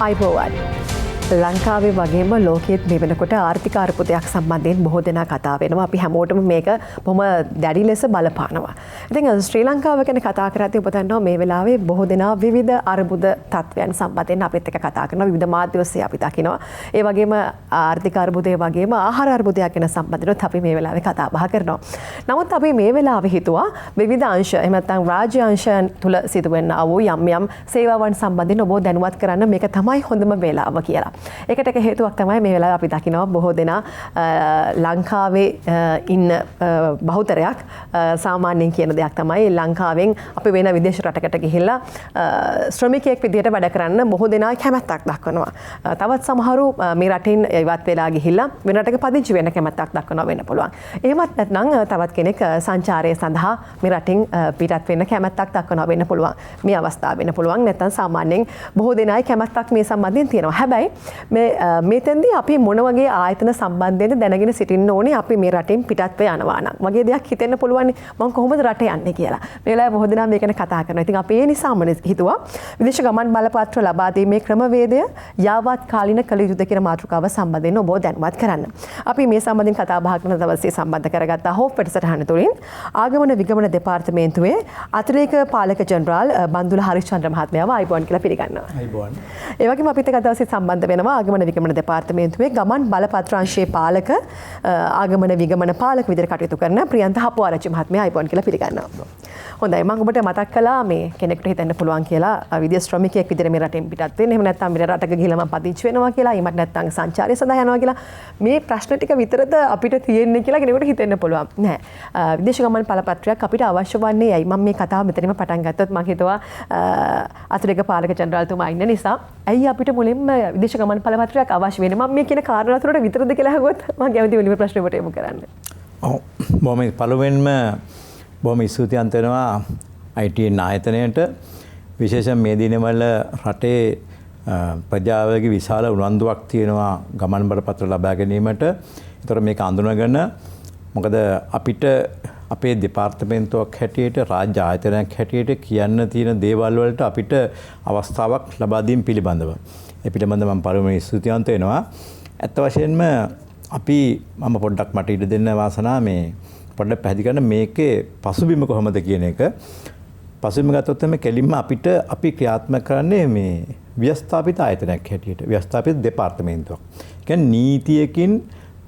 අයිබෝවන් ලංකාවේ වගේම ලෝකෙත් මේ වෙනකොට ආර්ථික අර්බුදයක් සම්බන්ධයෙන් බොහෝ දෙනා කතා වෙනවා. අපි හැමෝටම මේක බොහොම දැඩි ලෙස බලපානවා. ඉතින් ශ්‍රී ලංකාව ගැන කතා කරද්දී ඔබ දන්නවා මේ වෙලාවේ බොහෝ දෙනා විවිධ අර්බුද තත්ත්වයන් සම්බන්ධයෙන් අපිත් එක්ක කතා කරනවා. විවිධ මාධ්‍ය ඔස්සේ අපි දකිනවා. ඒ වගේම ආර්ථික අර්බුදය වගේම ආහාර අර්බුදයක් ගැන සම්බන්ධව අපි මේ වෙලාවේ කතා බහ කරනවා. නමුත් අපි මේ වෙලාවේ හිතුවා විවිධ අංශ එහෙම නැත්නම් රාජ්‍ය අංශයන් තුල සිදුවෙනා වූ යම් යම් සේවාවන් සම්බන්ධයෙන් ඔබ දැනුවත් කරන්න මේක තමයි හොඳම වේලාව කියලා. ඒකට එක හේතුවක් තමයි මේ වෙලාවේ අපි දකිනවා බොහෝ දෙනා ලංකාවේ ඉන්න බහුතරයක් සාමාන්‍යයෙන් කියන දෙයක් තමයි ලංකාවෙන් අපි වෙන විදේශ රටකට ගිහිල්ලා ශ්‍රමිකයෙක් විදිහට වැඩ කරන්න බොහෝ දෙනා කැමැත්තක් දක්වනවා. තවත් සමහරු මේ රටින් ඉවත් වෙලා ගිහිල්ලා වෙන රටක පදිංචි වෙන්න කැමැත්තක් දක්වනවා වෙන්න පුළුවන්. එහෙමත් නැත්නම් තවත් කෙනෙක් සංචාරය සඳහා මේ රටින් පිටත් වෙන්න කැමැත්තක් දක්වනවා වෙන්න පුළුවන්. මේ අවස්ථාව වෙන්න පුළුවන්. නැත්නම් සාමාන්‍යයෙන් බොහෝ දෙනායි කැමැත්තක් මේ සම්බන්ධයෙන් තියෙනවා. හැබැයි මේතෙන්දී අපි මොන වගේ ආයතන සම්බන්ධයෙන් දැනගෙන සිටින්න ඕනේ අපි මේ රටින් පිටත්ව යනවා නම් වගේ දෙයක් හිතෙන්න පුළුවන් මම කොහොමද රට යන්නේ කියලා. මේ වෙලාවේ බොහෝ දෙනා මේක ගැන කතා කරනවා. ඉතින් අපි ඒ නිසාම හිතුවා විදේශ ගමන් බලපත්‍ර ලබා දීමේ ක්‍රමවේදය යාවත් කාලින කළ යුතුද කියන මාතෘකාව සම්බන්ධයෙන් ඔබ දැනුවත් කරන්න. අපි මේ සම්බන්ධයෙන් කතා බහ කරන දවසේ සම්බන්ධ කරගත්තා හෝප් වැඩසටහන තුළින් ආගමන විගමන දෙපාර්තමේන්තුවේ අතිරේක පාලක ජෙනරාල් බන්දුල හරිචන්ද්‍ර මහත්මයාව අයිබෝන් කියලා පිළිගන්නවා. අයිබෝන්. ඒ වගේම අපිත් එක්ක දවසේ සම්බන්ධ වෙනවා ආගමන විගමන දෙපාර්තමේන්තුවේ ගමන් බලපත්‍ර අංශයේ පාලක ආගමන විගමන පාලක විදිහට කටයුතු කරන ප්‍රියන්ත හපුආරච්චි මහත්මයා අයිබෝන් කියලා පිළිගන්නවා. හොඳයි මම ඔබට මතක් කළා මේ කෙනෙක්ට හිතෙන්න පුළුවන් කියලා විදේශ ශ්‍රමිකයෙක් විදිහට මේ රටෙන් පිටත් වෙන්න. එහෙම නැත්නම් වෙන රටක ගිහිල්ලා මම පදිංචි වෙනවා කියලා. එහෙමත් නැත්නම් සංචාරය සඳහා යනවා කියලා. මේ ප්‍රශ්න ටික විතරද අපිට තියෙන්නේ කියලා කෙනෙකුට හිතෙන්න පුළුවන්. නෑ. විදේශ ගමන් බලපත්‍රයක් අපිට අවශ්‍ය වන්නේ ඇයි? මම මේ කතාව මෙතනින්ම පටන් ගත්තොත් මම හිතුවා අතිරේක පාලක ජෙනරාල්තුමා ඉන්න නිසා ඇයි අපිට මුලින්ම විදේශ ගමන් බලපත්‍රයක් අවශ්‍ය වෙන්නේ? මම මේ කියන කාරණා තුනට විතරද කියලා අහුවොත් මම කැමති වෙන්නේ මේ ප්‍රශ්නේ ඔබට යොමු කරන්න. ඔව්. බොහොම පළවෙනිම බොහොම ස්තුතිවන්ත වෙනවා ITN ආයතනයට විශේෂයෙන් මේ දිනවල රටේ ප්‍රජාවගේ විශාල උනන්දුවක් තියෙනවා ගමන් බලපත්‍ර ලබා ගැනීමට. ඒතර මේක අඳුනගෙන මොකද අපිට අපේ දෙපාර්තමේන්තුවක් හැටියට රාජ්‍ය ආයතනයක් හැටියට කියන්න තියෙන දේවල් වලට අපිට අවස්ථාවක් ලබා දීම පිළිබඳව. ඒ පිළිබඳව මම පළමුවෙන් ස්තුතිවන්ත වෙනවා. ඇත්ත වශයෙන්ම අපි මම පොඩ්ඩක් මට ඉඩ දෙන්න වාසනාව මේ පොඩ්ඩක් පැහැදිලි කරන්න මේකේ පසුබිම කොහොමද කියන එක. පසුබිම ගත්තොත් එimhe කෙලින්ම අපිට අපි ක්‍රියාත්මක කරන්නේ මේ ව්‍යවස්ථාපිත ආයතනයක් හැටියට ව්‍යවස්ථාපිත දෙපාර්තමේන්තුවක්. කියන්නේ නීතියකින්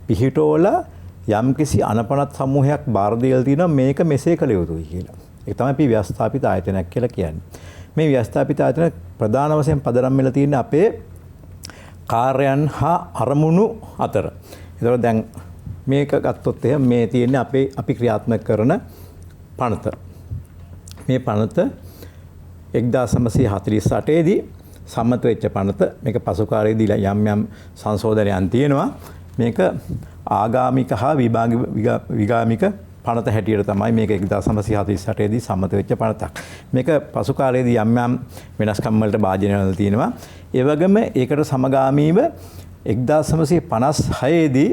පිහිටවලා යම්කිසි අනපනත් සමූහයක් බාර දීලා තියෙනවා මේක මෙසේ කළ යුතුයි කියලා. ඒක තමයි අපි ව්‍යවස්ථාපිත ආයතනයක් කියලා කියන්නේ. මේ ව්‍යවස්ථාපිත ආයතන ප්‍රධාන වශයෙන් පදනම් වෙලා තියෙන්නේ අපේ කාර්යයන් හා අරමුණු අතර. ඒතකොට දැන් මේක ගත්තොත් එහෙනම් මේ තියෙන්නේ අපි ක්‍රියාත්මක කරන පනත. මේ පනත 1948 දී සම්මත වෙච්ච පනත. මේක පසු කාලයේදී යම් යම් සංශෝධනයන් තියෙනවා. මේක ආගාමික හා විගාමික පනත හැටියට තමයි මේක 1948 දී සම්මත වෙච්ච පනතක්. මේක පසු කාලයේදී යම් යම් වෙනස්කම් වලට භාජනය වෙලා තියෙනවා. ඒ වගේම ඒකට සමගාමීව 1956 දී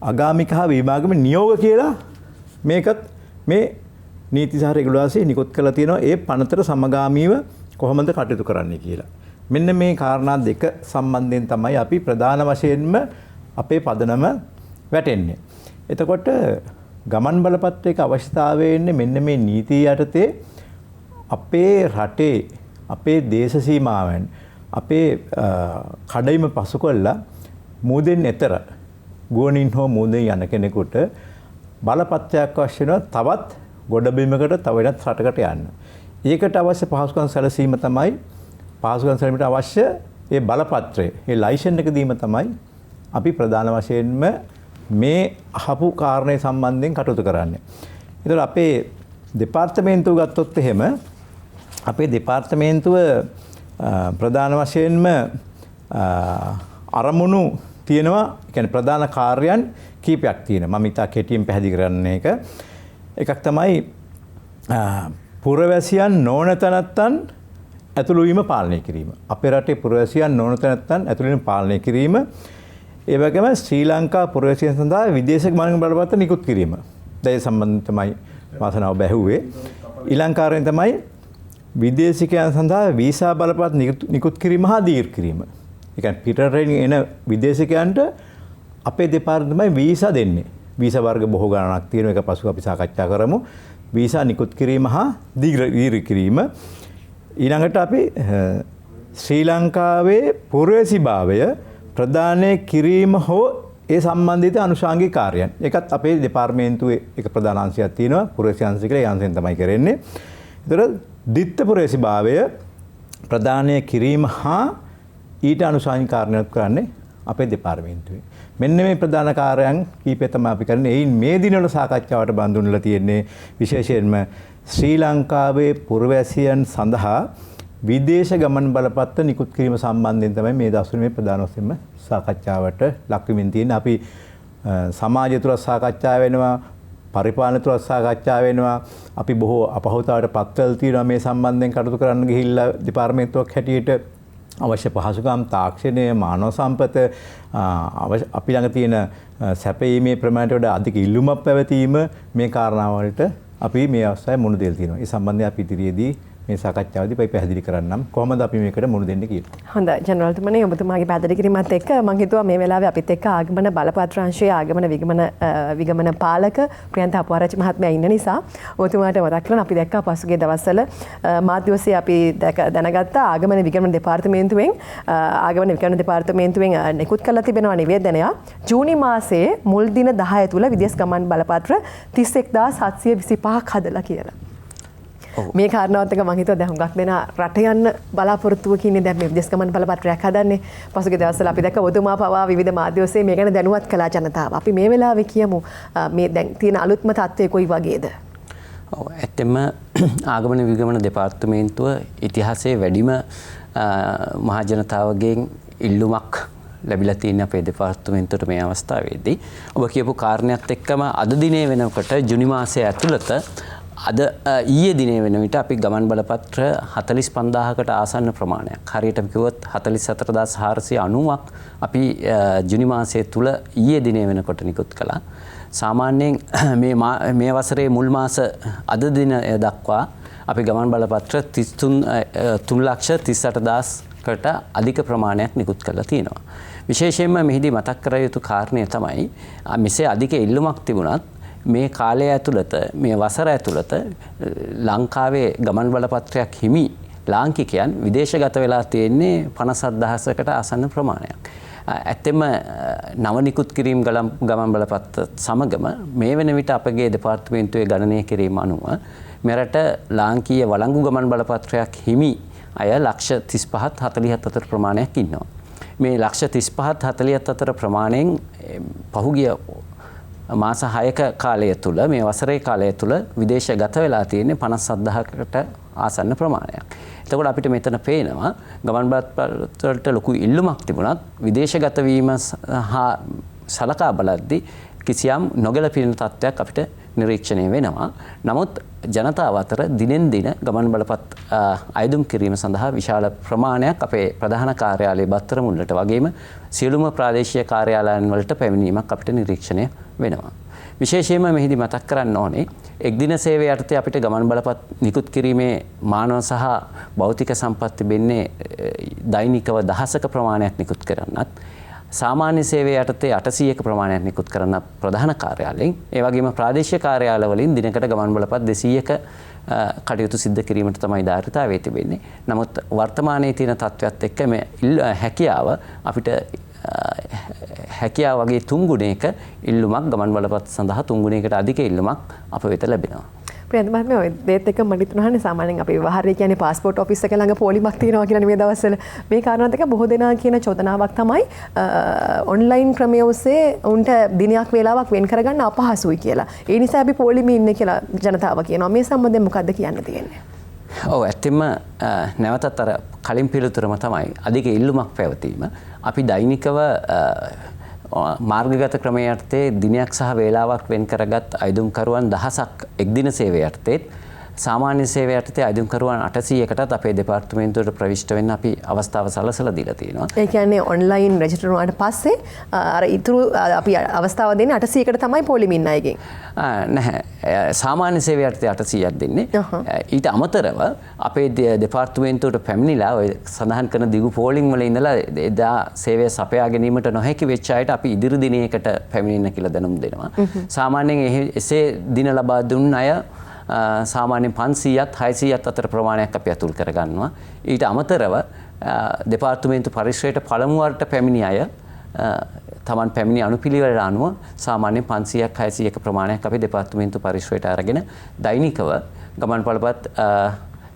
ආගාමික හා විභාගම නියෝග කියලා මේකත් මේ නීති සහ රෙගුලාසි නිකුත් කරලා තියෙනවා ඒ පනතට සමගාමීව කොහොමද කටයුතු කරන්න කියලා. මෙන්න මේ කාරණා දෙක සම්බන්ධයෙන් තමයි අපි ප්‍රධාන වශයෙන්ම අපේ පදනම වැටෙන්නේ. එතකොට ගමන් බලපත්‍රයක අවශ්‍යතාවය එන්නේ මෙන්න මේ නීතිය යටතේ අපේ රටේ අපේ දේශ සීමාවෙන් අපේ කඩයිම පසු කළා මූදෙන් එතර ගුවනින් හෝ මූදෙන් යන කෙනෙකුට බලපත්‍රයක් අවශ්‍ය වෙනවා තවත් ගොඩබිමකට තව වෙනත් රටකට යන්න. ඒකට අවශ්‍ය පහසුකම් සැලසීම තමයි පහසුකම් සැලසීමට අවශ්‍ය ඒ බලපත්‍රය, ඒ ලයිසන් එක දීම තමයි අපි ප්‍රධාන වශයෙන්ම මේ අහපු කාරණේ සම්බන්ධයෙන් කටයුතු කරන්නේ. ඒතර අපේ දෙපාර්තමේන්තුව ගත්තොත් එහෙම අපේ දෙපාර්තමේන්තුව ප්‍රධාන වශයෙන්ම අරමුණු තියෙනවා. ඒ කියන්නේ ප්‍රධාන කාර්යයන් කීපයක් තියෙනවා. මම ඉතා කෙටියෙන් පැහැදිලි කරන්නේ එක. එකක් තමයි පුරවැසියන් නොවන තැනැත්තන් ඇතුළු වීම පාලනය කිරීම. අපේ රටේ පුරවැසියන් නොවන තැනැත්තන් ඇතුළු වීම පාලනය කිරීම. ඒ වගේම ශ්‍රී ලංකා පුරවැසියන් සඳහා විදේශ ගමන් බලපත්‍ර නිකුත් කිරීම. ඒ සම්බන්ධ තමයි වාසනාව බැහැුවේ. ඊළඟ කාර්යය තමයි විදේශිකයන් සඳහා වීසා බලපත් නිකුත් කිරීම හා දීර්ඝ කිරීම. ඒ කියන්නේ පිටරටින් එන විදේශිකයන්ට අපේ දෙපාර්තමේන්තුවයි වීසා දෙන්නේ. වීසා වර්ග බොහෝ ගණනක් තියෙනවා. ඒක පසු අපි සාකච්ඡා කරමු. වීසා නිකුත් කිරීම හා දීර්ඝ කිරීම. ඊළඟට අපි ශ්‍රී ලංකාවේ පුරවැසිභාවය ප්‍රදානය කිරීම හෝ ඒ සම්බන්ධිත අනුශාංගික කාර්යයන්. ඒකත් අපේ දෙපාර්තමේන්තුවේ එක ප්‍රධාන අංශයක් තියෙනවා. පුරවැසි අංශය කියලා ඒ අංශයෙන් තමයි කරන්නේ. ඒතර ද්විත්ව පුරවැසිභාවය ප්‍රදානය කිරීම හා ඊට අනුශාංගික කාර්යයක් කරන්නේ අපේ දෙපාර්තමේන්තුවේ. මෙන්න මේ ප්‍රධාන කාර්යයන් කීපය තමයි අපි කරන්නේ. එයින් මේ දිනවල සාකච්ඡාවට බඳුන්ලා තියෙන්නේ විශේෂයෙන්ම ශ්‍රී ලංකාවේ පුරවැසියන් සඳහා විදේශ ගමන් බලපත්‍ර නිකුත් කිරීම සම්බන්ධයෙන් තමයි මේ දවස්වල මේ ප්‍රධාන වශයෙන්ම සාකච්ඡාවට ලක් වෙමින් තියෙන්නේ. අපි සමාජය තුළ සාකච්ඡා වෙනවා, පරිපාලන තුළ සාකච්ඡා වෙනවා. අපි බොහෝ අපහසුතාවට පත්වල තියෙනවා මේ සම්බන්ධයෙන් කටයුතු කරන්න ගිහිල්ලා දෙපාර්තමේන්තුවක් හැටියට අවශ්‍ය පහසුකම්, තාක්ෂණය, මානව සම්පත, අපි ළඟ තියෙන සැපයීමේ ප්‍රමාණයට වඩා අධික ඉල්ලුමක් පැවතීම මේ කාරණාවලට අපි මේ අවස්ථාවේ මුහුණ දෙලා තියෙනවා. ඒ සම්බන්ධයෙන් අපි ඉදිරියේදී මේ සාකච්ඡාවේදී අපි පැහැදිලි කරන්නම් කොහොමද අපි මේකට මුහුණ දෙන්නේ කියලා. හොඳයි ජනරල්තුමනි, ඔබතුමාගේ පැහැදිලි කිරීමත් එක්ක මම හිතුවා මේ වෙලාවේ අපිත් එක්ක ආගමන බලපත්‍ර අංශයේ ආගමන විගමන පාලක ප්‍රියන්ත අපුආරච්චි මහත්මයා ඉන්න නිසා ඔබතුමාට මතක් කරලා අපි දැක්කා පසුගිය දවස්වල මාධ්‍ය ඔස්සේ අපි දැනගත්තා ආගමන විගමන දෙපාර්තමේන්තුවෙන් නිකුත් කරලා තිබෙනවා නිවේදනයක්. ජූනි මාසයේ මුල් දින 10 තුල විදේශ ගමන් බලපත්‍ර 31725ක් හදලා කියලා. මේ කාරණාවත් එක මම හිතුවා දැන් හුඟක් දෙනා රට යන්න බලාපොරොත්තුවක ඉන්නේ. දැන් මේ විදේශ ගමන් බලපත්‍රයක් හදන්නේ. පසුගිය දවස්වල අපි දැක්ක ඔබතුමා පවා විවිධ මාධ්‍ය ඔස්සේ මේ ගැන දැනුවත් කළා ජනතාව. අපි මේ වෙලාවේ කියමු මේ දැන් තියෙන අලුත්ම තත්ත්වය කොයි වගේද? ඔව් ඇත්තෙන්ම ආගමන විගමන දෙපාර්තමේන්තුව ඉතිහාසයේ වැඩිම මහ ජනතාවගෙන් ඉල්ලුමක් ලැබිලා තියෙන අපේ දෙපාර්තමේන්තුවට මේ අවස්ථාවේදී ඔබ කියපු කාරණයක් එක්කම අද දිනේ වෙනකොට ජුනි මාසයේ ඇතුළත අද ඊයේ දිනේ වෙන විට අපි ගමන් බලපත්‍ර 45000කට ආසන්න ප්‍රමාණයක්, හරියට කිව්වොත් 44490ක් අපි ජුනි මාසයේ තුල ඊයේ දිනේ වෙනකොට නිකුත් කළා. සාමාන්‍යයෙන් මේ වසරේ මුල් මාස අද දින දක්වා අපි ගමන් බලපත්‍ර 3,38,000කට අධික ප්‍රමාණයක් නිකුත් කරලා තියෙනවා. විශේෂයෙන්ම මෙහිදී මතක් කර යුතු කාරණය තමයි මෙසේ අධික ඉල්ලුමක් තිබුණත් මේ කාලය ඇතුළත මේ වසර ඇතුළත ලංකාවේ ගමන් බලපත්‍රයක් හිමි ලාංකිකයන් විදේශගත වෙලා තියෙන්නේ 57000කට ආසන්න ප්‍රමාණයක්. ඇත්තෙම නව නිකුත් කිරීම ගමන් බලපත්‍ර සමගම මේ වෙන විට අපගේ දෙපාර්තමේන්තුවේ ගණනය කිරීම අනුව මෙරට ලාංකීය වළංගු ගමන් බලපත්‍රයක් හිමි අය ලක්ෂ 35ත් 44 ප්‍රමාණයක් ඉන්නවා. මේ ලක්ෂ 35ත් 44 ප්‍රමාණයෙන් පහුගිය මාස 6ක කාලය තුල මේ වසරේ කාලය තුල විදේශගත වෙලා තියෙන්නේ 57000කට ආසන්න ප්‍රමාණයක්. එතකොට අපිට මෙතන පේනවා ගමන් බලපත්‍රවලට ලොකු ඉල්ලුමක් තිබුණත් විදේශගත වීම හා සලකා බලද්දී කිසියම් නොගැලපෙන තත්ත්වයක් අපිට නිරීක්ෂණය වෙනවා. නමුත් ජනතාව අතර දිනෙන් දින ගමන් බලපත් අයදුම් කිරීම සඳහා විශාල ප්‍රමාණයක් අපේ ප්‍රධාන කාර්යාලයේ බත්තර මුල්ලට වගේම සියලුම ප්‍රාදේශීය කාර්යාලයන් වලට පැමිණීමක් අපිට නිරීක්ෂණය වෙනවා. විශේෂයෙන්ම මෙහිදී මතක් කරන්න ඕනේ එක්දින සේවය යටතේ අපිට ගමන් බලපත් නිකුත් කිරීමේ මානව සහ භෞතික සම්පත් තිබෙන්නේ දෛනිකව දහසක ප්‍රමාණයක් නිකුත් කරන්නත් සාමාන්‍ය සේවය යටතේ 800ක ප්‍රමාණයක් නිකුත් කරන ප්‍රධාන කාර්යාලයෙන් ඒ වගේම ප්‍රාදේශීය කාර්යාල වලින් දිනකට ගමන් බලපත් 200ක කටයුතු සිද්ධ කිරීමට තමයි ධාරිතාවය තිබෙන්නේ. නමුත් වර්තමානයේ තියෙන තත්ත්වයක් එක්ක මේ හැකියාව අපිට හැකියාව වගේ 3 ගුණයක ඉල්ලුමක් ගමන් බලපත් සඳහා 3 ගුණයකට අධික ඉල්ලුමක් අප වෙත ලැබෙනවා. ප්‍රියන්ත මහත්මයා ඔය දේත් එක්ක මට හිතුණානේ සාමාන්‍යයෙන් අපි ව්‍යවහාරය කියන්නේ પાස්පෝර්ට් ඔෆිස් එක ළඟ පොලිමක් තියෙනවා කියලා මේ දවස්වල. මේ කාරණාත් එක්ක බොහෝ දෙනා කියන චෝදනාවක් තමයි ඔන්ලයින් ක්‍රමය ඔස්සේ උන්ට දිනයක් වේලාවක් වෙන් කරගන්න අපහසුයි කියලා. ඒ නිසා අපි පොලිමේ ඉන්නේ කියලා ජනතාව කියනවා. මේ සම්බන්ධයෙන් මොකද්ද කියන්න තියෙන්නේ? ඔව් ඇත්තෙන්ම නැවතත් අර කලින් පිළිතුරම තමයි අධික ඉල්ලුමක් පැවතීම. අපි දෛනිකව මාර්ගගත ක්‍රමය යටතේ දිනයක් සහ වේලාවක් වෙන් කරගත් අයදුම්කරුවන් දහසක් එක්දින සේවය යටතේ සාමාන්‍ය සේවය යටතේ අයිදුම්කරුවන් 800කටත් අපේ දෙපාර්තමේන්තුවට ප්‍රවිෂ්ඨ වෙන්න අපි අවස්ථාව සලසලා දීලා තියෙනවා. ඒ කියන්නේ ඔන්ලයින් රෙජිස්ටර් වුණාට පස්සේ අර ඉතුරු අපි අවස්ථාව දෙන්නේ 800කට තමයි පොලිම ඉන්න අයගෙන්. නැහැ. සාමාන්‍ය සේවය යටතේ 800ක් දෙන්නේ. ඊට අමතරව අපේ දෙපාර්තමේන්තුවට පැමිණිලා ඔය සඳහන් කරන දිගු පෝලිං වල ඉඳලා එදා සේවය සපයා ගැනීමට නොහැකි වෙච්ච අයට අපි ඉදිරි දිනයකට පැමිණෙන්න කියලා දැනුම් දෙනවා. සාමාන්‍යයෙන් එසේ දින ලබා දුන්න අය සාමාන්‍යයෙන් 500ත් 600ත් අතර ප්‍රමාණයක් අපි අතුල් කරගන්නවා. ඊට අමතරව දෙපාර්තමේන්තු පරිශ්‍රයට පළමු වරට පැමිණි අය තමන් පැමිණි අනුපිළිවෙලට අනුව සාමාන්‍යයෙන් 500ක් 600ක ප්‍රමාණයක් අපි දෙපාර්තමේන්තු පරිශ්‍රයට අරගෙන දෛනිකව ගමන් පළපත්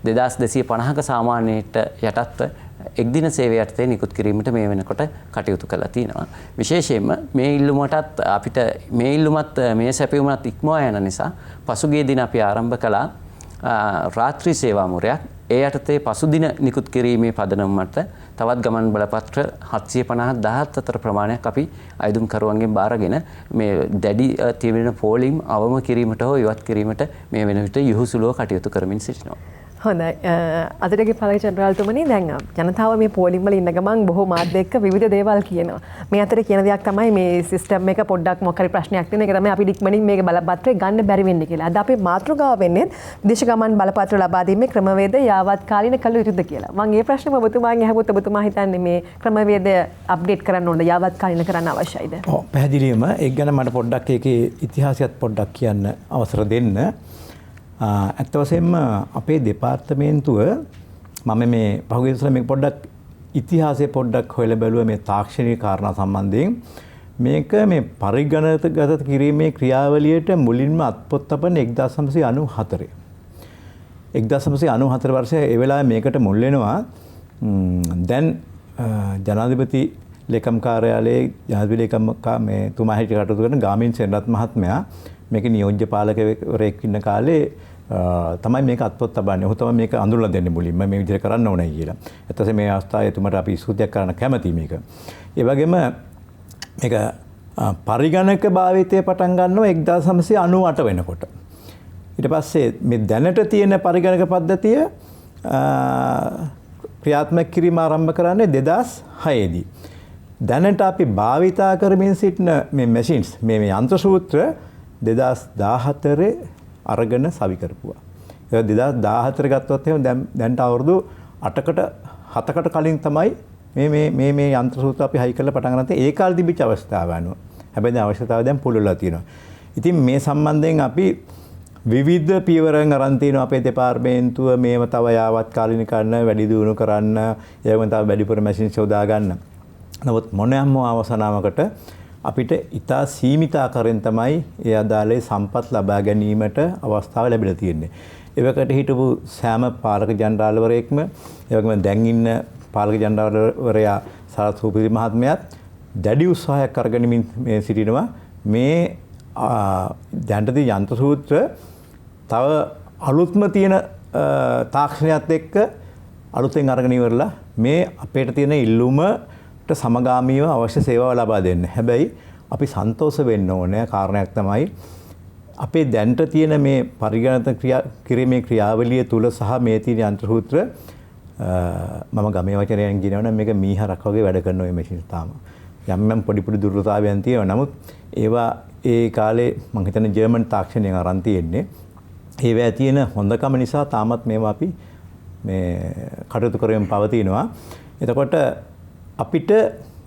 2250ක සාමාන්‍යයට යටත්ව එක්දින සේවය යටතේ නිකුත් කිරීමට මේ වෙනකොට කටයුතු කරලා තියෙනවා. විශේෂයෙන්ම මේ ඉල්ලුමටත් අපිට මේ ඉල්ලුමත් මේ සැපයුමත් ඉක්මවා යන නිසා පසුගිය දින අපි ආරම්භ කළා රාත්‍රී සේවා මුරයක්. ඒ යටතේ පසුදින නිකුත් කිරීමේ පදනම මත තවත් ගමන් බලපත්‍ර 750,000 අතර ප්‍රමාණයක් අපි අයිදුම්කරුවන්ගෙන් බාරගෙන මේ දැඩි තීව්‍ර පෝලිම් අවම කිරීමට හෝ ඉවත් කිරීමට මේ වෙන විට යහුසුලුව කටයුතු කරමින් සිටිනවා. හොඳයි. අදටගේ පළවෙනි ජනරාල්තුමනි දැන් ජනතාව මේ පෝලිම් වල ඉන්න ගමන් බොහෝ මාධ්‍ය එක්ක විවිධ දේවල් කියනවා. මේ අතරේ කියන දෙයක් තමයි මේ සිස්ටම් එක පොඩ්ඩක් මොකක් හරි ප්‍රශ්නයක් තියෙන එක තමයි අපි ඉක්මනින් මේක බලපත්‍රේ ගන්න බැරි වෙන්නේ කියලා. අද අපේ මාතෘකාව වෙන්නේ විදේශ ගමන් බලපත්‍ර ලබා දීමේ ක්‍රමවේද යාවත් කාලීන කළ යුතුද කියලා. මම මේ ප්‍රශ්නම ඔබතුමාගෙන් අහුවොත් ඔබතුමා හිතන්නේ මේ ක්‍රමවේදය අප්ඩේට් කරන්න ඕනද යාවත් කාලීන කරන්න අවශ්‍යයිද? ඔව් පැහැදිලිවම ඒක ගැන මට පොඩ්ඩක් ඒකේ ඉතිහාසයත් පොඩ්ඩක් කියන්න අවසර දෙන්න. ඇත්ත වශයෙන්ම අපේ දෙපාර්තමේන්තුව මම මේ පහුගිය දවස්වල මේක පොඩ්ඩක් ඉතිහාසය පොඩ්ඩක් හොයලා බැලුවා මේ තාක්ෂණික කාරණා සම්බන්ධයෙන්. මේක මේ පරිගණකගත කිරීමේ ක්‍රියාවලියට මුලින්ම අත්පොත් තබන 1994. 1994 වර්ෂයේ ඒ වෙලාවේ මේකට මුල් වෙනවා දැන් ජනාධිපති ලේකම් කාර්යාලයේ ජනාධිපති ලේකම් මේ තුමා හිටිය කටයුතු කරන ගාමින් සෙනරත් මහත්මයා මේක නියෝජ්‍ය පාලකවරයෙක් ඉන්න කාලේ තමයි මේක අත්පොත් තබන්නේ. ඔහු තමයි මේක අඳුරලා දෙන්නේ මුලින්ම මේ විදිහට කරන්න ඕනේ කියලා. ඊට මේ අවස්ථාවේ එතුමාට අපි ස්තුතියක් කරන්න කැමතියි මේක. ඒ වගේම මේක පරිගණක භාවිතය පටන් ගන්නවා 1998 වෙනකොට. ඊට පස්සේ මේ දැනට තියෙන පරිගණක පද්ධතිය ක්‍රියාත්මක කිරීම ආරම්භ කරන්නේ 2006 දී. දැනට අපි භාවිතා කරමින් සිටින මේ මැෂින්ස් මේ යන්ත්‍ර සූත්‍ර 2014 අරගෙන සවි කරපුවා. ඒක 2014 ගත්තොත් එහෙනම් දැන්ට අවුරුදු 7කට කලින් තමයි මේ යන්ත්‍ර සූත්‍ර අපි හයි කරලා පටන් ගන්නත් ඒ කාලේ තිබිච්ච අවස්ථාව අනුව. හැබැයි දැන් අවශ්‍යතාවය දැන් පුළුල්ලා තියෙනවා. ඉතින් මේ සම්බන්ධයෙන් අපි විවිධ පියවරන් අරන් තියෙනවා අපේ දෙපාර්තමේන්තුව මේව තව යාවත් කාලින කරන්න වැඩි දියුණු කරන්න ඒවම තව වැඩිපුර මැෂින් යොදා ගන්න. නමුත් මොනෑම අවසනාවකට අපිට ඉතා සීමිත ආකාරයෙන් තමයි ඒ අදාළේ සම්පත් ලබා ගැනීමට අවස්ථාව ලැබිලා තියෙන්නේ. ඒවකට හිටපු සෑම පාලක ජනරාල්වරයෙක්ම ඒ වගේම දැන් ඉන්න පාලක ජනරාල්වරයා සරත් සූපිරි මහත්මයාත් දැඩි උත්සාහයක් අරගෙන මේ සිටිනවා මේ දැන්ටදී යන්ත්‍ර සූත්‍ර තව අලුත්ම තියෙන තාක්ෂණයත් එක්ක අලුතෙන් අරගෙන ඉවරලා මේ අපේට තියෙන ඉල්ලුමට සමගාමීව අවශ්‍ය සේවාව ලබා දෙන්න. හැබැයි අපි සන්තෝෂ වෙන්න ඕනේ කාරණයක් තමයි අපේ දැන්ට තියෙන මේ පරිගණක කිරීමේ ක්‍රියාවලිය තුල සහ මේ තියෙන යන්ත්‍ර සූත්‍ර මම ගමේ වචනයෙන් කියනවනම් මේක මීහරක් වගේ වැඩ කරන ඔය මැෂින් තාම යම් පොඩි දුර්වලතාවයන් තියෙනවා. නමුත් ඒවා ඒ කාලේ මම හිතන්නේ ජර්මන් තාක්ෂණයෙන් අරන් තියෙන්නේ. ඒවා තියෙන හොඳකම නිසා තාමත් මේවා අපි මේ කටයුතු කරමින් පවතිනවා. එතකොට අපිට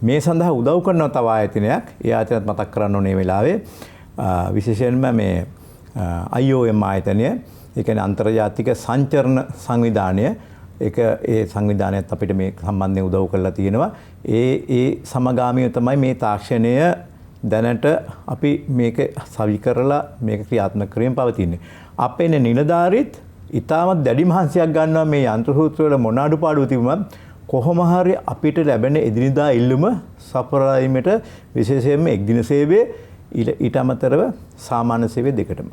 මේ සඳහා උදව් කරන තව ආයතනයක් ඒ ආයතනත් මතක් කරන්න ඕනේ වෙලාවේ විශේෂයෙන්ම මේ IOM ආයතනය ඒ කියන්නේ අන්තර්ජාතික සංචරණ සංවිධානය ඒක ඒ සංවිධානයත් අපිට මේ සම්බන්ධයෙන් උදව් කරලා තියෙනවා. ඒ සමගාමීව තමයි මේ තාක්ෂණය දැනට අපි මේක සවි කරලා මේක ක්‍රියාත්මක කරමින් පවතින්නේ. අපේ නිලධාරීත් ඉතාමත් දැඩි මහන්සියක් ගන්නවා මේ යන්ත්‍ර සූත්‍ර වල මොන අඩුපාඩු තිබුණත් කොහොම හරි අපිට ලැබෙන එදිනෙදා ඉල්ලුම සපුරාීමට විශේෂයෙන්ම එක්දින සේවය ඊට අමතරව සාමාන්‍ය සේවය දෙකටම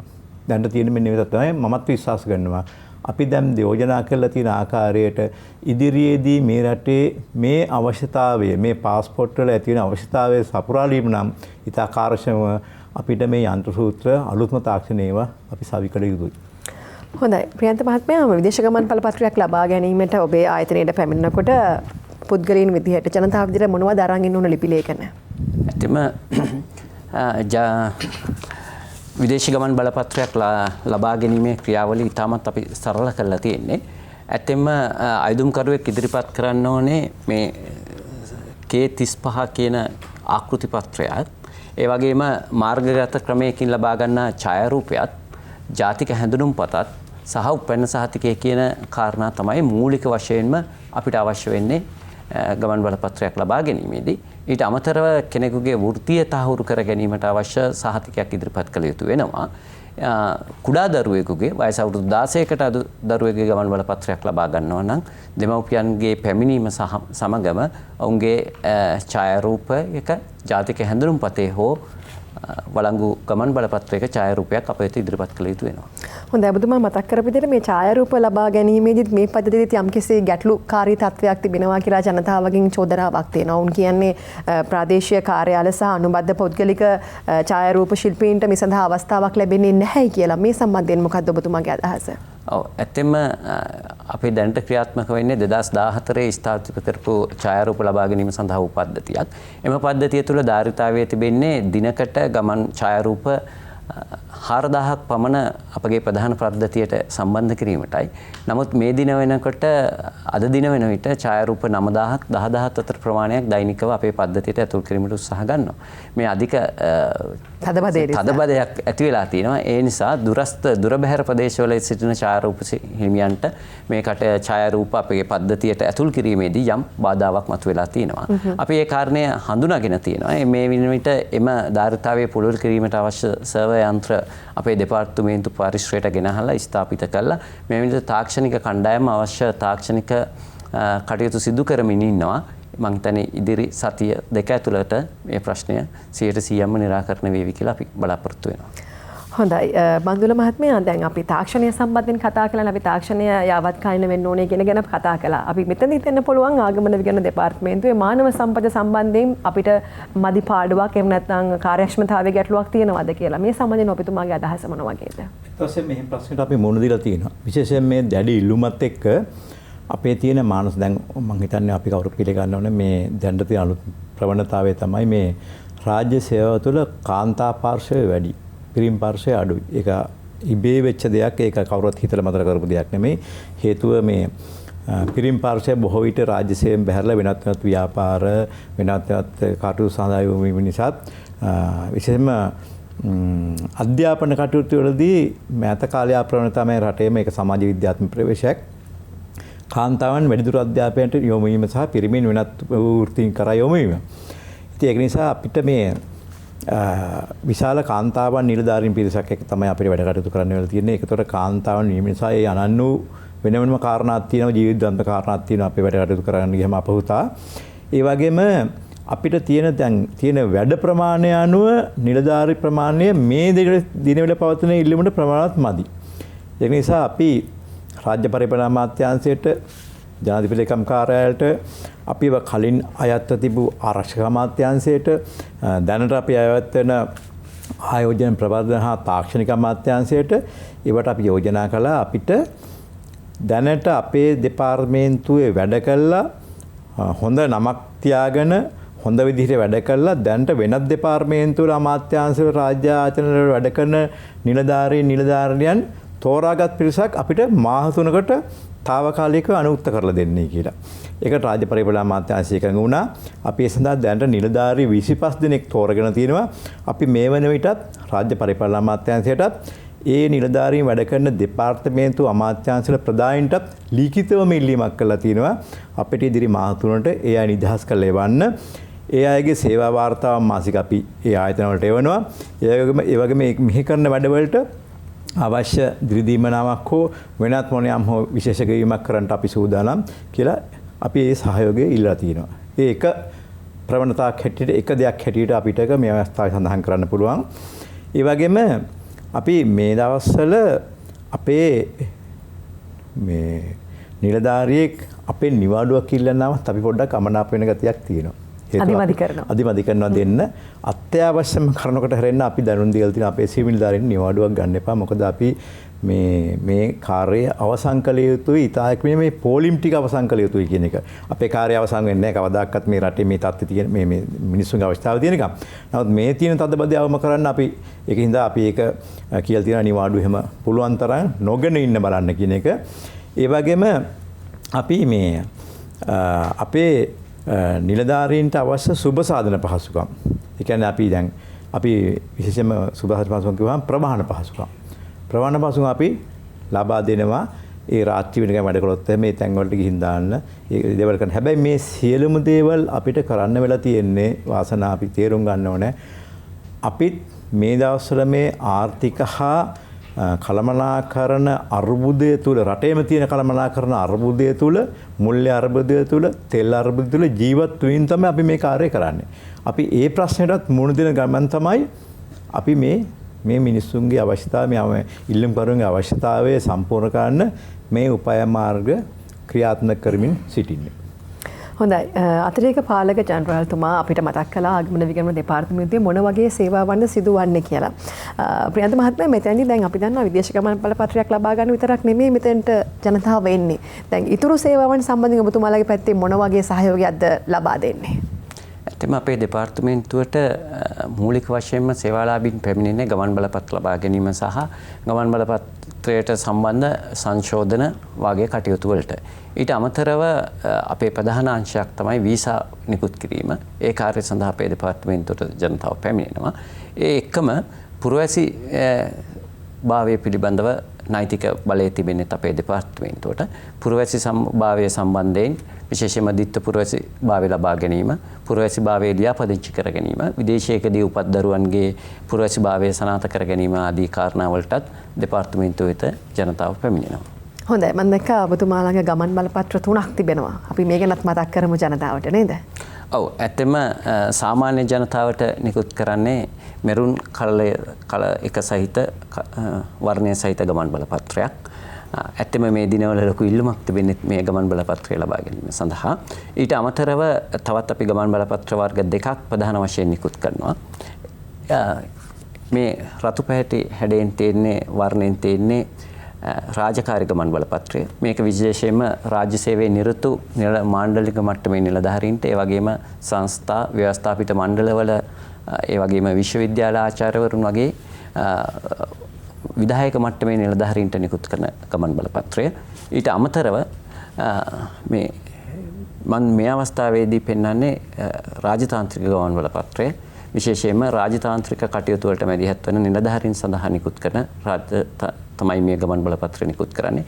දැන් තියෙන මෙන්න මේක තමයි මමත් විශ්වාස කරනවා. අපි දැන් යෝජනා කරලා තියෙන ආකාරයට ඉදිරියේදී මේ රටේ මේ අවශ්‍යතාවය මේ પાස්පෝර්ට් වල ඇති වෙන අවශ්‍යතාවය සපුරාලීම නම් ඉතා කාර්යක්ෂමව අපිට මේ යන්ත්‍ර සූත්‍ර අලුත්ම තාක්ෂණේව අපි සවි කළ යුතුයි. හොඳයි ප්‍රියන්ත මහත්මයා විදේශ ගමන් බලපත්‍රයක් ලබා ගැනීමට ඔබේ ආයතනයට පැමිණෙනකොට පුද්ගලයන් විදිහට ජනතාව විදිහට මොනවද අරන් ඉන්න ඕන ලිපි ලේඛන? ඇත්තම විදේශ ගමන් බලපත්‍රයක් ලබා ගැනීමේ ක්‍රියාවලිය ඉතාමත් අපි සරල කරලා තියෙන්නේ. ඇත්තෙන්ම අයදුම්කරුවෙක් ඉදිරිපත් කරන්න ඕනේ මේ K35 කියන ආකෘති පත්‍රයත් ඒ වගේම මාර්ගගත ක්‍රමයකින් ලබා ගන්නා ඡායාරූපයත් ජාතික හැඳුනුම්පතත් සහ උපැන්න සහතිකය කියන කාරණා තමයි මූලික වශයෙන්ම අපිට අවශ්‍ය වෙන්නේ ගමන් බලපත්‍රයක් ලබා ගැනීමේදී. ඊට අමතරව කෙනෙකුගේ වෘත්තීය තහවුරු කර ගැනීමට අවශ්‍ය සහතිකයක් ඉදිරිපත් කළ යුතු වෙනවා. කුඩා දරුවෙකුගේ වයස අවුරුදු 16කට අඩු දරුවෙකුගේ ගමන් බලපත්‍රයක් ලබා ගන්නවා නම් දෙමව්පියන්ගේ පැමිණීම සමගම ඔවුන්ගේ ඡායාරූපයක ජාතික හැඳුනුම්පතේ හෝ වළංගු ගමන් බලපත්‍රයක ඡායාරූපයක් අප වෙත ඉදිරිපත් කළ යුතු වෙනවා. හොඳයි ඔබතුමා මතක් කරපු විදිහට මේ ඡායාරූප ලබා ගැනීමේදී මේ පද්ධතියේදී යම්කිසි ගැටලුකාරී තත්වයක් තිබෙනවා කියලා ජනතාවගෙන් චෝදනාවක් තියෙනවා. උන් කියන්නේ ප්‍රාදේශීය කාර්යාල සහ අනුබද්ධ පෞද්ගලික ඡායාරූප ශිල්පීන්ට මේ සඳහා අවස්ථාවක් ලැබෙන්නේ නැහැ කියලා. මේ සම්බන්ධයෙන් මොකක්ද ඔබතුමාගේ අදහස? ඔව් ඇත්තෙම අපේ දැනට ක්‍රියාත්මක වෙන්නේ 2014 ස්ථාපිත කරපු ඡායාරූප ලබා ගැනීම සඳහා වූ පද්ධතියක්. එම පද්ධතිය තුළ ධාරිතාවයේ තිබෙන්නේ දිනකට ගමන් ඡායාරූප 4000ක් පමණ අපගේ ප්‍රධාන පද්ධතියට සම්බන්ධ කිරීමටයි. නමුත් මේ දින වෙනකොට අද දින වෙන විට ඡායාරූප 9000ක් 10000ක් අතර ප්‍රමාණයක් දෛනිකව අපේ පද්ධතියට ඇතුල් කිරීමට උත්සාහ ගන්නවා. මේ අධික තදබදයක් ඇති වෙලා තියෙනවා. ඒ නිසා දුර බැහැර ප්‍රදේශවල සිටින ඡායාරූප හිමියන්ට මේකට ඡායාරූප අපේ පද්ධතියට ඇතුල් කිරීමේදී යම් බාධාවක් මතුවලා තියෙනවා. අපි ඒ කාරණය හඳුනාගෙන තියෙනවා. මේ වෙන විට එම ධාරිතාවයේ පුළුල් කිරීමට අවශ්‍ය සර්වර් යන්ත්‍ර අපේ දෙපාර්තමේන්තු පරිශ්‍රයට ගෙනහලා ස්ථාපිත කළා. මේ විදිහට තාක්ෂණික කණ්ඩායම අවශ්‍ය තාක්ෂණික කටයුතු සිදු කරමින් ඉන්නවා. මම හිතන්නේ ඉදිරි සතිය දෙක ඇතුළත මේ ප්‍රශ්නය 100%ම निराකරණය වේවි කියලා අපි බලාපොරොත්තු වෙනවා. හොඳයි බන්දුල මහත්මයා දැන් අපි තාක්ෂණය සම්බන්ධයෙන් කතා කළා. අපි තාක්ෂණය යාවත්කාලින වෙන්න ඕනේ කියන ගැන කතා කළා. අපි මෙතනදී හිතන්න පුළුවන් ආගමන විගණන දෙපාර්තමේන්තුවේ මානව සම්පද සම්බන්ධයෙන් අපිට මදි පාඩුවක් එහෙම නැත්නම් කාර්යක්ෂමතාවයේ ගැටලුවක් තියෙනවද කියලා. මේ සම්බන්ධයෙන් ඔබතුමාගේ අදහස මොන වගේද? ඊට මේ ප්‍රශ්නෙට අපි මුහුණ දීලා තියෙනවා. විශේෂයෙන් මේ දැඩි ඉල්ලුමත් එක්ක අපේ තියෙන මානස දැන් මම හිතන්නේ අපි කවුරු පිළිගන්න ඕනේ මේ දැනට තියෙන අලුත් ප්‍රවණතාවය තමයි මේ රාජ්‍ය සේවාව තුළ කාන්තා පාර්ශ්වය වැඩි. පිරිම් පාර්ශ්වය අඩුයි. ඒක ඉබේ වෙච්ච දෙයක්. ඒක කවුරුත් හිතලා මතර කරපු දෙයක් නෙමෙයි. හේතුව මේ පිරිම් පාර්ශ්වය බොහෝ විට රාජ්‍ය සේවයෙන් බැහැරලා වෙනත් ව්‍යාපාර වෙනත් කටයුතු සඳහා යොමු වීම නිසා විශේෂයෙන්ම අධ්‍යාපන කටයුතු වලදී මෑත කාලයේ ප්‍රවණතාවය මේ රටේම ඒක සමාජ විද්‍යාත්මක ප්‍රවේශයක්. කාන්තාවන් වැඩිදුර අධ්‍යාපනයට යොමු වීම සහ පිරිමින් වෙනත් වෘත්තීන් කරා යොමු වීම. ඉතින් ඒක නිසා අපිට මේ විශාල කාන්තාවන් නිලධාරීන් පිරිසක් එක්ක තමයි අපිට වැඩ කටයුතු කරන්න වෙලා තියෙන්නේ. ඒකතොර කාන්තාවන් වීම නිසා ඒ අනන්න වූ වෙන වෙනම කාරණාවක් තියෙනවා, ජීවිතවන්ත කාරණාවක් තියෙනවා අපේ වැඩ කටයුතු කරන්න ගියම අපහුතා. ඒ වගේම අපිට තියෙන වැඩ ප්‍රමාණය අනුව නිලධාරී ප්‍රමාණය මේ දිනවල පවතින ඉල්ලුමට ප්‍රමාණවත් මදි. ඒ නිසා අපි රාජ්‍ය පරිපාලන අමාත්‍යාංශයට ජනාධිපති ලේකම් කාර්යාලයට අපිව කලින් අයත්ව තිබූ ආරක්ෂක අමාත්‍යාංශයට දැනට අපි අයත් වෙන ආයෝජන ප්‍රවර්ධන හා තාක්ෂණික අමාත්‍යාංශයට ඒවට අපි යෝජනා කළා අපිට දැනට අපේ දෙපාර්තමේන්තුවේ වැඩ කළා හොඳ නමක් තියාගෙන හොඳ විදිහට වැඩ කළා දැනට වෙනත් දෙපාර්තමේන්තුවල අමාත්‍යාංශවල රාජ්‍ය ආයතනවල වැඩ කරන නිලධාරියන් තෝරාගත් පිරිසක් අපිට මාස 3කට తాවකාලිකව අනුයුක්ත කරලා දෙන්නේ කියලා. ඒකට රාජ්‍ය පරිපාලන අමාත්‍යාංශය එකඟ වුණා. අපි ඒ සඳහා දැනට නිලධාරී 25 දෙනෙක් තෝරගෙන තියෙනවා. අපි මේ වන විටත් රාජ්‍ය පරිපාලන අමාත්‍යාංශයටත් ඒ නිලධාරීන් වැඩ කරන දෙපාර්තමේන්තු අමාත්‍යාංශවල ප්‍රධානීන්ටත් ලිඛිතවම ඉල්ලීමක් කරලා තියෙනවා. අපිට ඉදිරි මාස 3ට ඒ අය නිදහස් කරලා එවන්න. ඒ අයගේ සේවා වාර්තාව මාසික අපි ඒ ආයතන වලට එවනවා. ඒ වගේම මෙහි කරන වැඩවලට අවශ්‍ය දිරිදීමනාවක් හෝ වෙනත් මොනියම් හෝ විශේෂ ගෙවීමක් කරන්නට අපි සූදානම් කියලා අපි ඒ සහයෝගය ඉල්ලලා තියෙනවා. ඒක ප්‍රවණතාවක් හැටියට එක දෙයක් හැටියට අපිට මේ අවස්ථාවේ සඳහන් කරන්න පුළුවන්. ඒ වගේම අපි මේ දවස්වල අපේ මේ නිලධාරියෙක් අපේ නිවාඩුවක් ඉල්ලනවත් අපි පොඩ්ඩක් අමනාප වෙන ගතියක් තියෙනවා. අධිමදි කරනවා දෙන්න අත්‍යවශ්‍යම කරනකොට හැරෙන්න අපි දැනුම් දීලා තියෙන අපේ සිවිල් නිලධාරීන් නිවාඩුවක් ගන්න එපා. මොකද අපි මේ කාර්යය අවසන් කළ යුතුයි ඉතාලි මේ පෝලිම් ටික අවසන් කළ යුතුයි කියන එක. අපේ කාර්යය අවසන් වෙන්නේ නැහැ කවදාකවත් මේ රටේ මේ තත්ත්වය තියෙන මේ මිනිස්සුන්ගේ අවස්ථාව තියෙනකම්. නමුත් මේ තියෙන තදබදය අවම කරන්න අපි ඒකින්ද අපි ඒක කියලා තියෙන නිවාඩු එහෙම පුළුවන් තරම් නොගෙන ඉන්න බලන්න කියන එක. ඒ වගේම අපි මේ අපේ නිලධාරීන්ට අවශ්‍ය සුබ සාධන පහසුකම්. ඒ කියන්නේ අපි විශේෂයෙන්ම සුබ සාධන පහසුකම් කියවහම ප්‍රවාහන පහසුකම්. ප්‍රවාහන පහසුකම් අපි ලබා දෙනවා. ඒ රාත්‍රී වෙනකම් වැඩ කළොත් මේ තැන් වලට ගිහින් දාන්න ඒ දේවල් කරන. හැබැයි මේ සියලුම දේවල් අපිට කරන්න වෙලා තියෙන්නේ වාසනාව අපි තේරුම් ගන්න ඕනේ. අපිත් මේ දවස්වල මේ ආර්ථික හා කළමනාකරණ අර්බුදය තුළ රටේම තියෙන කළමනාකරණ අර්බුදය තුළ මුල්‍ය අර්බුදය තුළ තෙල් අර්බුදය තුළ ජීවත් වෙමින් තමයි අපි මේ කාර්යය කරන්නේ. අපි ඒ ප්‍රශ්නෙටත් මුහුණ දෙන ගමන් තමයි අපි මේ මිනිස්සුන්ගේ අවශ්‍යතාවය මේ ඉල්ලුම් කරුවන්ගේ අවශ්‍යතාවය සම්පූර්ණ කරන්න මේ උපාය මාර්ග ක්‍රියාත්මක කරමින් සිටින්නේ. හොඳයි. අතිරේක පාලක ජනරාල්තුමා අපිට මතක් කළා ආගමන විගණන දෙපාර්තමේන්තුවේ මොන වගේ සේවාවන්ද සිදුවන්නේ කියලා. ප්‍රියන්ත මහත්මයා මෙතනදී දැන් අපි දන්නවා විදේශ ගමන් බලපත්‍රයක් ලබා ගන්න විතරක් නෙමෙයි මෙතෙන්ට ජනතාව එන්නේ. දැන් ඊතුරු සේවාවන් සම්බන්ධයෙන් ඔබතුමාලගේ පැත්තේ මොන වගේ සහයෝගයක්ද ලබා දෙන්නේ? ඇත්තම අපේ දෙපාර්තමේන්තුවට මූලික වශයෙන්ම සේවාලාභීන් පැමිණෙන්නේ ගමන් බලපත්‍ර ලබා ගැනීම සහ ගමන් බලපත්‍රයට සම්බන්ධ සංශෝධන වගේ කටයුතු වලට. ඊට අමතරව අපේ ප්‍රධාන අංශයක් තමයි වීසා නිකුත් කිරීම. ඒ කාර්ය සඳහා අපේ දෙපාර්තමේන්තුවට ජනතාව පැමිණෙනවා. ඒ එක්කම පුරවැසි භාවය පිළිබඳව නෛතික බලය තිබෙන්නේ අපේ දෙපාර්තමේන්තුවට. පුරවැසි භාවය සම්බන්ධයෙන් විශේෂයෙන්ම දිත්ත පුරවැසි භාවය ලබා ගැනීම, පුරවැසි භාවය ලියාපදිංචි කර ගැනීම, විදේශයකදී උපත් දරුවන්ගේ පුරවැසි භාවය සනාථ කර ගැනීම ආදී කාරණා වලටත් දෙපාර්තමේන්තුව වෙත ජනතාව පැමිණෙනවා. හොඳයි. මම දැක්කා ඔබතුමාලගේ ගමන් බලපත්‍ර 3ක් තිබෙනවා. අපි මේ ගැනත් මතක් කරමු ජනතාවට නේද? ඔව්. ඇත්තම සාමාන්‍ය ජනතාවට නිකුත් කරන්නේ මෙරුන් කල එක සහිත වර්ණය සහිත ගමන් බලපත්‍රයක්. ඇත්තම මේ දිනවල ලොකු ඉල්ලුමක් තිබෙන්නේ මේ ගමන් බලපත්‍රය ලබා ගැනීම සඳහා. ඊට අමතරව තවත් අපි ගමන් බලපත්‍ර වර්ග දෙකක් ප්‍රධාන වශයෙන් නිකුත් කරනවා. මේ රතු පැහැති හැඩයෙන් තියෙන්නේ වර්ණයෙන් තියෙන්නේ රාජකාරී ගමන් බලපත්‍රය. මේක විශේෂයෙන්ම රාජ්‍ය සේවයේ නිරතු මාණ්ඩලික මට්ටමේ නිලධාරීන්ට ඒ වගේම සංස්ථා ව්‍යවස්ථාපිත මණ්ඩලවල ඒ වගේම විශ්වවිද්‍යාල ආචාර්යවරුන් වගේ විධායක මට්ටමේ නිලධාරීන්ට නිකුත් කරන ගමන් බලපත්‍රය. ඊට අමතරව මේ අවස්ථාවේදී පෙන්වන්නේ රාජතාන්ත්‍රික ගමන් බලපත්‍රය. විශේෂයෙන්ම රාජතාන්ත්‍රික කටයුතු වලට මැදිහත් වන නිලධාරීන් සඳහා නිකුත් කරන තමයි මේ ගමන් බලපත්‍රය නිකුත් කරන්නේ.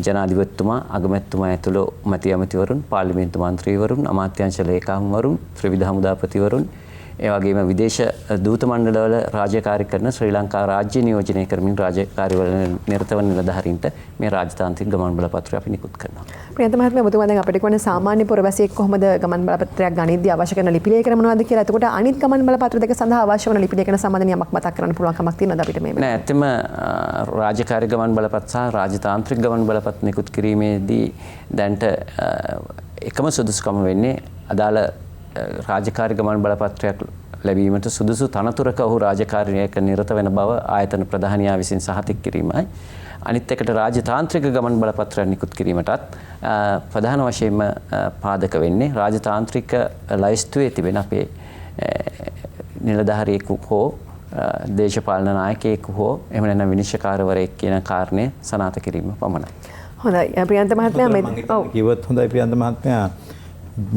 ජනාධිපතිතුමා, අගමැතිතුමා ඇතුළු මැති ඇමතිවරුන්, පාර්ලිමේන්තු මන්ත්‍රීවරුන්, අමාත්‍යාංශ ලේකම්වරුන්, ත්‍රිවිධ හමුදාපතිවරුන්, ඒ වගේම විදේශ දූත මණ්ඩලවල රාජකාරී කරන ශ්‍රී ලංකා රාජ්‍ය නියෝජනය කරමින් රාජකාරීවල නිරත වන නිලධාරීන්ට මේ රාජතාන්ත්‍රික ගමන් බලපත්‍රය අපි නිකුත් කරනවා. ප්‍රියන්ත මහත්මයා ඔබතුමා දැන් අපිට කියන්නේ සාමාන්‍ය පුරවැසියෙක් කොහොමද ගමන් බලපත්‍රයක් ගනිද්දී අවශ්‍ය කරන ලිපි ලේඛන මොනවද කියලා. එතකොට අනිත් ගමන් බලපත්‍ර දෙක සඳහා අවශ්‍ය වන ලිපි ලේඛන සම්බන්ධයෙන් යමක් මතක් කරන්න පුළුවන් කමක් තියෙනවද අපිට මේ? නෑ, ඇත්තම රාජකාරී ගමන් බලපත්‍ර සහ රාජතාන්ත්‍රික ගමන් බලපත්‍ර නිකුත් කිරීමේදී දැන්ට එකම සුදුසුකම වෙන්නේ අදාළ රාජකාරී ගමන් බලපත්‍රයක් ලැබීමට සුදුසු තනතුරක ඔහු රාජකාරියක නිරත වෙන බව ආයතන ප්‍රධානියා විසින් සහතික කිරීමයි. අනිත් එකට රාජතාන්ත්‍රික ගමන් බලපත්‍රයක් නිකුත් කිරීමටත් ප්‍රධාන වශයෙන්ම පාදක වෙන්නේ රාජතාන්ත්‍රික ලයිස්තුවේ තිබෙන අපේ නිලධාරියෙකු හෝ දේශපාලන නායකයෙකු හෝ එහෙම නැත්නම් විනිශ්චයකාරවරයෙක් කියන කාරණය සනාථ කිරීම පමණයි. හොඳයි. ප්‍රියන්ත මහත්මයා කිව්වොත් හොඳයි ප්‍රියන්ත මහත්මයා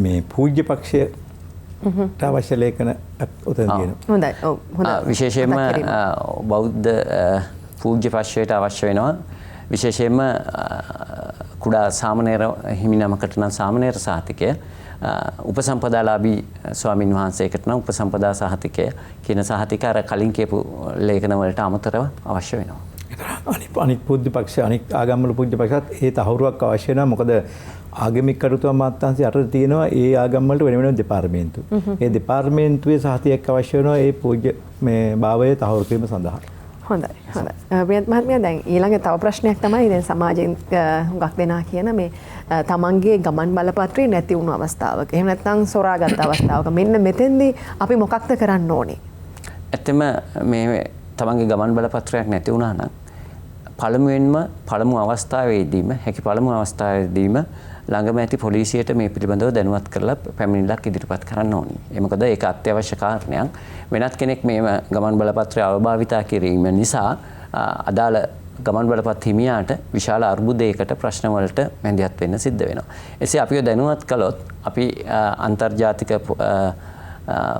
මේ පූජ්‍ය පක්ෂය අවශ්‍ය ලේඛන උතන තියෙනවා. හොඳයි. ඔව්. හොඳයි. විශේෂයෙන්ම බෞද්ධ පූජ්‍ය පක්ෂයට අවශ්‍ය වෙනවා. විශේෂයෙන්ම කුඩා සාමණේර හිමිනමකට නම් සාමණේර සහතිකය, උපසම්පදාලාභී ස්වාමින් වහන්සේකට නම් උපසම්පදා සහතිකය කියන සහතික අර කලින් කියපු ලේඛන වලට අමතරව අවශ්‍ය වෙනවා. අනිත් පූජ්‍ය පක්ෂ අනිත් ආගම්වල පූජ්‍ය පක්ෂත් ඒ තහවුරුවක් අවශ්‍ය වෙනවා. මොකද ආගමික කටයුතු අමාත්‍යාංශය අතර තියෙනවා ඒ ආගම් වලට වෙන වෙනම දෙපාර්තමේන්තු. ඒ දෙපාර්තමේන්තුවේ සහතිකයක් අවශ්‍ය වෙනවා ඒ පූජ්‍ය මේ භාවය තහවුරු කිරීම සඳහා. හොඳයි. හොඳයි. ප්‍රියන්ත මහත්මයා දැන් ඊළඟ තව ප්‍රශ්නයක් තමයි දැන් සමාජයෙන් හුඟක් දෙනා කියන මේ තමන්ගේ ගමන් බලපත්‍රය නැති වුණු අවස්ථාවක එහෙම නැත්නම් සොරාගත් අවස්ථාවක මෙන්න මෙතෙන්දී අපි මොකක්ද කරන්න ඕනේ? ඇත්තම මේ තමන්ගේ ගමන් බලපත්‍රයක් නැති වුණා නම් පළමු අවස්ථාවේදීම හැකි පළමු අවස්ථාවේදීම ළඟම ඇති පොලිසියට මේ පිළිබඳව දැනුවත් කරලා පැමිණිල්ලක් ඉදිරිපත් කරන්න ඕනි. ඒ මොකද ඒක අත්‍යවශ්‍ය කාරණයක්. වෙනත් කෙනෙක් මේ ගමන් බලපත්‍රය අවභාවිතා කිරීම නිසා අදාළ ගමන් බලපත් හිමියාට විශාල අර්බුදයකට ප්‍රශ්නවලට මැදිහත් වෙන්න සිද්ධ වෙනවා. එසේ අපිව දැනුවත් කළොත් අපි අන්තර්ජාතික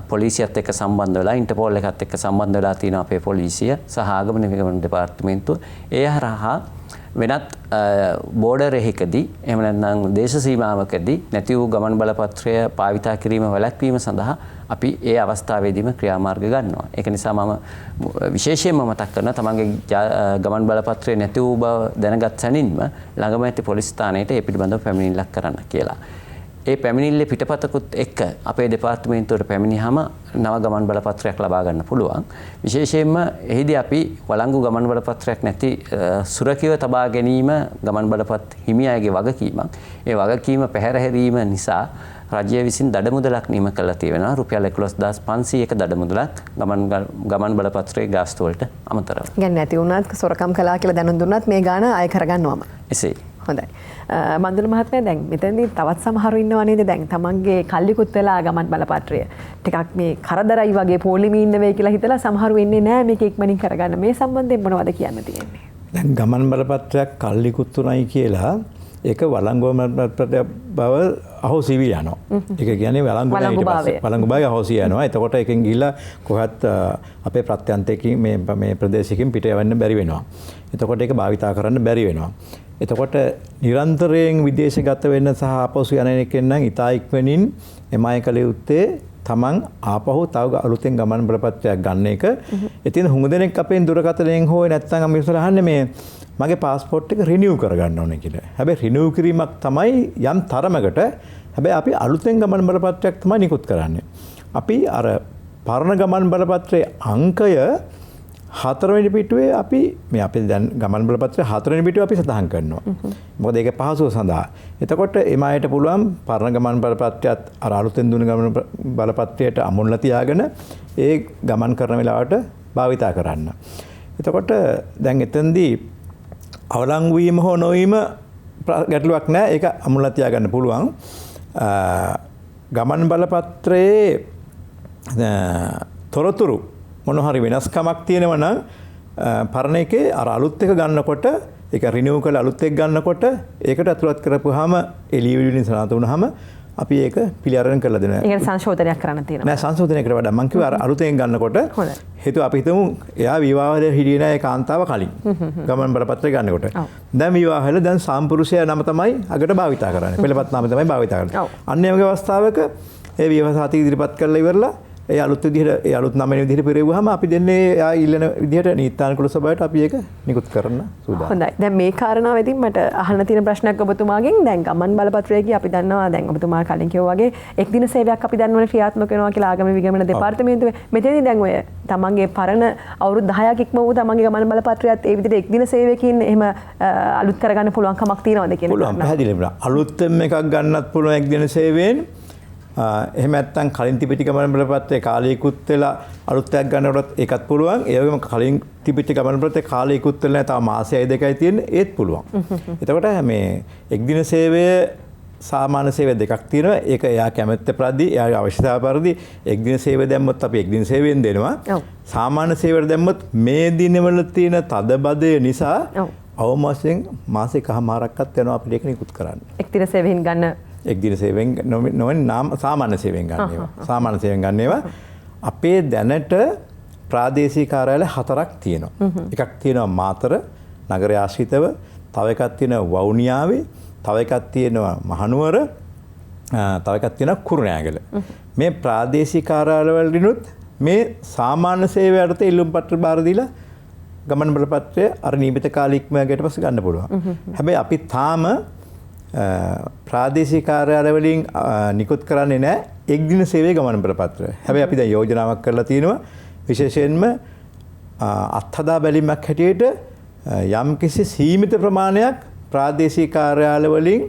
පොලිසියත් එක්ක සම්බන්ධ වෙලා ඉන්ටර්පෝල් එකත් එක්ක සම්බන්ධ වෙලා තියෙන අපේ පොලිසිය සහ ආගමන විගමන දෙපාර්තමේන්තුව ඒ හරහා වෙනත් බෝඩර් එකකදී එහෙම නැත්නම් දේශ සීමාවකදී නැති වූ ගමන් බලපත්‍රය භාවිතා කිරීම වැළැක්වීම සඳහා අපි ඒ අවස්ථාවේදීම ක්‍රියාමාර්ග ගන්නවා. ඒක නිසා මම විශේෂයෙන්ම මතක් කරනවා තමන්ගේ ගමන් බලපත්‍රය නැති වූ බව දැනගත් සැනින්ම ළඟම ඇති පොලිස් ස්ථානයට ඒ පිළිබඳව පැමිණිල්ලක් කරන්න කියලා. ඒ පැමිණිල්ලේ පිටපතකුත් එක්ක අපේ දෙපාර්තමේන්තුවට පැමිණියාම නව ගමන් බලපත්‍රයක් ලබා ගන්න පුළුවන්. විශේෂයෙන්ම එහිදී අපි වළංගු ගමන් බලපත්‍රයක් නැති සුරකිව තබා ගැනීම ගමන් බලපත් හිමියාගේ වගකීමක්. ඒ වගකීම පැහැරහැරීම නිසා රජය විසින් දඩමුදලක් නියම කළා තියෙනවා. රුපියල් 11500ක දඩමුදලක් ගමන් බලපත්‍රයේ ගාස්තු වලට අමතරව. කියන්නේ නැති වුණත් සොරකම් කළා කියලා දැනුම් දුන්නත් මේ ගාණ අය කරගන්නවම. එසේ. හොඳයි. මන්දුල මහත්මයා දැන් මෙතනදී තවත් සමහරු ඉන්නවා නේද දැන් තමන්ගේ කල්ලිකුත් වෙලා ගමන් බලපත්‍රය ටිකක් මේ කරදරයි වගේ පොලිමේ ඉන්න වෙයි කියලා හිතලා සමහරු ඉන්නේ නැහැ මේක ඉක්මනින් කරගන්න. මේ සම්බන්ධයෙන් මොනවද කියන්න තියෙන්නේ? දැන් ගමන් බලපත්‍රයක් කල්ලිකුත් උනායි කියලා ඒක වළංගු බලපත්‍රය බව අහෝසි වී යනවා. ඒක කියන්නේ වළංගු භාවය අහෝසි යනවා. එතකොට එකෙන් ගිහිල්ලා කොහත් අපේ ප්‍රත්‍යන්තයකින් මේ ප්‍රදේශයකින් පිට යවන්න බැරි වෙනවා. එතකොට ඒක භාවිතා කරන්න බැරි වෙනවා. එතකොට නිරන්තරයෙන් විදේශගත වෙන්න සහ ආපසු යන කෙනෙක් නම් ඉතා ඉක්මනින් එමය කළ යුත්තේ තමන් ආපහු තව අලුතෙන් ගමන් බලපත්‍රයක් ගන්න එක. ඉතින් හුඟ දෙනෙක් අපෙන් දුරකථනයෙන් හෝ නැත්නම් මිනිස්සුන්ට අහන්නේ මේ මගේ પાස්පෝර්ට් එක රිනිව් කරගන්න ඕනේ කියලා. හැබැයි රිනිව් කිරීමක් තමයි යම් තරමකට හැබැයි අපි අලුතෙන් ගමන් බලපත්‍රයක් තමයි නිකුත් කරන්නේ. අපි අර පරණ ගමන් බලපත්‍රයේ අංකය 4 වෙනි පිටුවේ අපි මේ අපේ දැන් ගමන් බලපත්‍රය 4 වෙනි පිටුවේ අපි සඳහන් කරනවා. මොකද ඒක පහසුව සඳහා. එතකොට එමායට පුළුවන් පරණ ගමන් බලපත්‍රයත් අර අලුතෙන් දුන්න ගමන් බලපත්‍රයට අමුණලා තියාගෙන ඒ ගමන් කරන වෙලාවට භාවිතා කරන්න. එතකොට දැන් එතෙන්දී අවලංගු වීම හෝ නොවීම ගැටලුවක් නැහැ. ඒක අමුණලා තියාගන්න පුළුවන්. ගමන් බලපත්‍රයේ තොරතුරු මොන හරි වෙනස්කමක් තියෙනවා නම් පරණ එකේ අර අලුත් එක ගන්නකොට ඒක රිනිව් කරලා අලුත් එක ගන්නකොට ඒකට ඇතුළත් කරපුවාම එළිය වලින් සනාථ වුණාම අපි ඒක පිළිඅරගෙන කරලා දෙනවා. ඒක සංශෝධනයක් කරන්න තියෙනවා. නෑ සංශෝධනයකට වඩා මම කිව්වා අර අලුතෙන් ගන්නකොට හේතුව අපි හිතමු එයා විවාහවල හිටියේ නෑ ඒ කාන්තාව කලින් ගමන් බලපත්‍රය ගන්නකොට. දැන් විවාහවල දැන් සාම්පුරුෂයා නම තමයි අගට භාවිතා කරන්නේ. පෙළපත් නාම තමයි භාවිතා කරන්නේ. අන්න ඒ වගේ අවස්ථාවක ඒ විවාහ සාති ඉදිරිපත් කරලා ඉවරලා ඒ අලුත් විදිහට ඒ අලුත් නම වෙන විදිහට පෙරෙව්වහම අපි දෙන්නේ ආ ඉල්ලන විදිහට නීත්‍යානුකූල සභාවට අපි ඒක නිකුත් කරන්න සූදානම්. හොඳයි. දැන් මේ කාරණාවෙදී මට අහන්න තියෙන ප්‍රශ්නයක් ඔබතුමාගෙන් දැන් ගමන් බලපත්‍රයේදී අපි දන්නවා දැන් ඔබතුමා කලින් කිව්වා වගේ එක් දින සේවයක් අපි දන්නවනේ ක්‍රියාත්මක වෙනවා කියලා ආගම විගමන දෙපාර්තමේන්තුවේ. මෙතනදී දැන් ඔය තමන්ගේ පරණ අවුරුදු 10ක් ඉක්ම වූ තමන්ගේ ගමන් බලපත්‍රයත් ඒ විදිහට එක් දින සේවයකින් එහෙම අලුත් කරගන්න පුළුවන් කමක් තියෙනවද කියන එක. පුළුවන් පැහැදිලිව. අලුත්ෙන් එකක් ගන්නත් පුළුවන් එක් දින සේවයෙන්. එහෙම නැත්නම් කලින් තිබිච්ච ගමන් බලපත්‍රයේ කාලයකුත් වෙලා අලුත් එකක් ගන්නකොටත් ඒකත් පුළුවන්. ඒ වගේම කලින් තිබිච්ච ගමන් බලපත්‍රයේ කාලයකුත් වෙලා නැහැ. තව මාසයයි දෙකයි තියෙන්නේ ඒත් පුළුවන්. එතකොට මේ එක් දින සේවය සාමාන්‍ය සේවය දෙකක් තියෙනවා. ඒක එයා කැමැත්ත ප්‍රදි එයාගේ අවශ්‍යතාව පරිදි එක් දින සේවය දැම්මොත් අපි එක් දින සේවයෙන් දෙනවා. සාමාන්‍ය සේවයට දැම්මොත් මේ දිනවල තියෙන තදබදය නිසා අවම වශයෙන් මාසෙකමාරක්වත් යනවා අපිට ඒක නිකුත් කරන්න. එක් දින සේවයෙන් ගන්න එක් දින සේවයෙන් නොවන සාමාන්‍ය සේවයෙන් ගන්න ඒවා. සාමාන්‍ය සේවයෙන් ගන්න ඒවා අපේ දැනට ප්‍රාදේශීය කාර්යාලය 4ක් තියෙනවා. එකක් තියෙනවා මාතර නගරය ආශ්‍රිතව, තව එකක් තියෙනවා වවුනියාවේ, තව එකක් තියෙනවා මහනුවර, තව එකක් තියෙනවා කුරුණෑගල. මේ ප්‍රාදේශීය කාර්යාලවලිනුත් මේ සාමාන්‍ය සේවයට ඉල්ලුම් පත්‍ර බාර දීලා ගමන් බලපත්‍රය අර නියමිත කාලය ඉක්මනට පස්සේ ගන්න පුළුවන්. හැබැයි අපි තාම ප්‍රාදේශීය කාර්යාලවලින් නිකුත් කරන්නේ නැහැ එක් දින සේවයේ ගමන් බලපත්‍රය. හැබැයි අපි දැන් යෝජනාවක් කරලා තියෙනවා විශේෂයෙන්ම අත්හදා බැලීමක් හැටියට යම්කිසි සීමිත ප්‍රමාණයක් ප්‍රාදේශීය කාර්යාලවලින්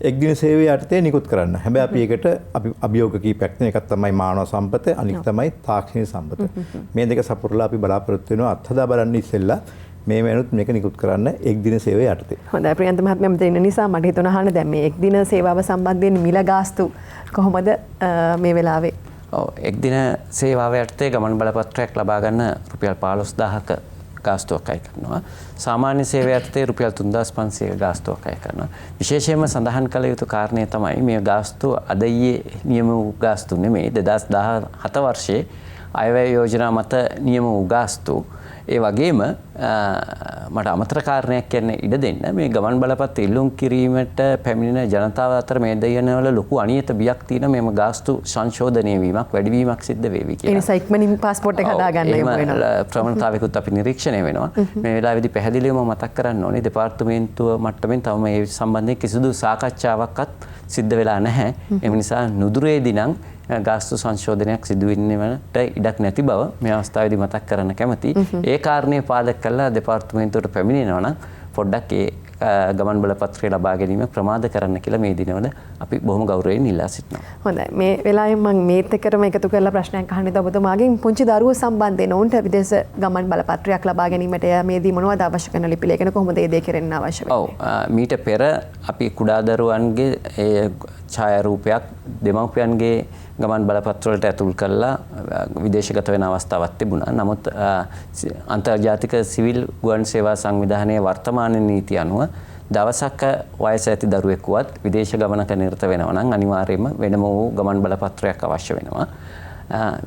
එක් දින සේවය යටතේ නිකුත් කරන්න. හැබැයි අපි ඒකට අපි අභියෝග කීපයක් තියෙන එකක් තමයි මානව සම්පත, අනික තමයි තාක්ෂණික සම්පත. මේ දෙක සපුරලා අපි බලාපොරොත්තු වෙනවා අත්හදා බලන්න ඉස්සෙල්ලා මේ වෙනුත් මේක නිකුත් කරන්න එක් දින සේවය යටතේ. හොඳයි ප්‍රියන්ත මහත්මයා මෙතන ඉන්න නිසා මට හිතුණා අහන්න දැන් මේ එක් දින සේවාව සම්බන්ධයෙන් මිල ගාස්තු කොහොමද මේ වෙලාවේ? ඔව් එක් දින සේවාව යටතේ ගමන් බලපත්‍රයක් ලබා ගන්න රුපියල් 15000ක ගාස්තුවක් අය කරනවා. සාමාන්‍ය සේවය යටතේ රුපියල් 3500ක ගාස්තුවක් අය කරනවා. විශේෂයෙන්ම සඳහන් කළ යුතු කාරණය තමයි මේ ගාස්තුව අද ඊයේ නියම වූ ගාස්තු නෙමෙයි 2017 වර්ෂයේ අයවැය යෝජනා මත නියම වූ ගාස්තු. ඒ වගේම මට අමතර කාරණයක් කියන්න ඉඩ දෙන්න මේ ගමන් බලපත් ඉල්ලුම් කිරීමට පැමිණෙන ජනතාව අතර මේ දෙයනවල ලොකු අනියත බියක් තියෙන මේම ගාස්තු සංශෝධනය වීමක් වැඩිවීමක් සිද්ධ වේවි කියලා. ඒ නිසා ඉක්මනින් පාස්පෝර්ට් එක හදාගන්න යමු වෙනවා. ප්‍රවණතාවයකුත් අපි නිරීක්ෂණය වෙනවා. මේ වෙලාවේදී පැහැදිලිවම මතක් කරන්න ඕනේ දෙපාර්තමේන්තුව මට්ටමින් තවම මේ සම්බන්ධයෙන් කිසිදු සාකච්ඡාවක්වත් සිද්ධ වෙලා නැහැ. ඒ නිසා නුදුරේදී නම් ගාස්තු සංශෝධනයක් සිදුවෙන්නට ඉඩක් නැති බව මේ අවස්ථාවේදී මතක් කරන්න කැමතියි. ඒ කාරණේ පාදක කරලා දෙපාර්තමේන්තුවට පැමිණෙනවා නම් පොඩ්ඩක් ඒ ගමන් බලපත්‍රය ලබා ගැනීම ප්‍රමාද කරන්න කියලා මේ දිනවල අපි බොහොම ගෞරවයෙන් ඉල්ලා සිටිනවා. හොඳයි. මේ වෙලාවෙන් මම මේත් එක්කම එකතු කරලා ප්‍රශ්නයක් අහන්න ඔබතුමාගෙන් පුංචි දරුවෝ සම්බන්ධයෙන් ඔවුන්ට විදේශ ගමන් බලපත්‍රයක් ලබා ගැනීමට මේදී මොනවද අවශ්‍ය කරන ලිපි ලේඛන කොහොමද ඒ දේ කෙරෙන්න අවශ්‍ය වෙන්නේ? ඔව් මීට පෙර අපි කුඩා දරුවන්ගේ ඒ ඡායාරූපයක් දෙමව්පියන්ගේ ගමන් බලපත්‍ර වලට ඇතුල් කරලා විදේශගත වෙන අවස්ථාවක් තිබුණා. නමුත් අන්තර්ජාතික සිවිල් ගුවන් සේවා සංවිධානයේ වර්තමාන නීතිය අනුව දවසක වයස ඇති දරුවෙක් වුවත් විදේශ ගමනක නිරත වෙනවා නම් අනිවාර්යයෙන්ම වෙනම වූ ගමන් බලපත්‍රයක් අවශ්‍ය වෙනවා.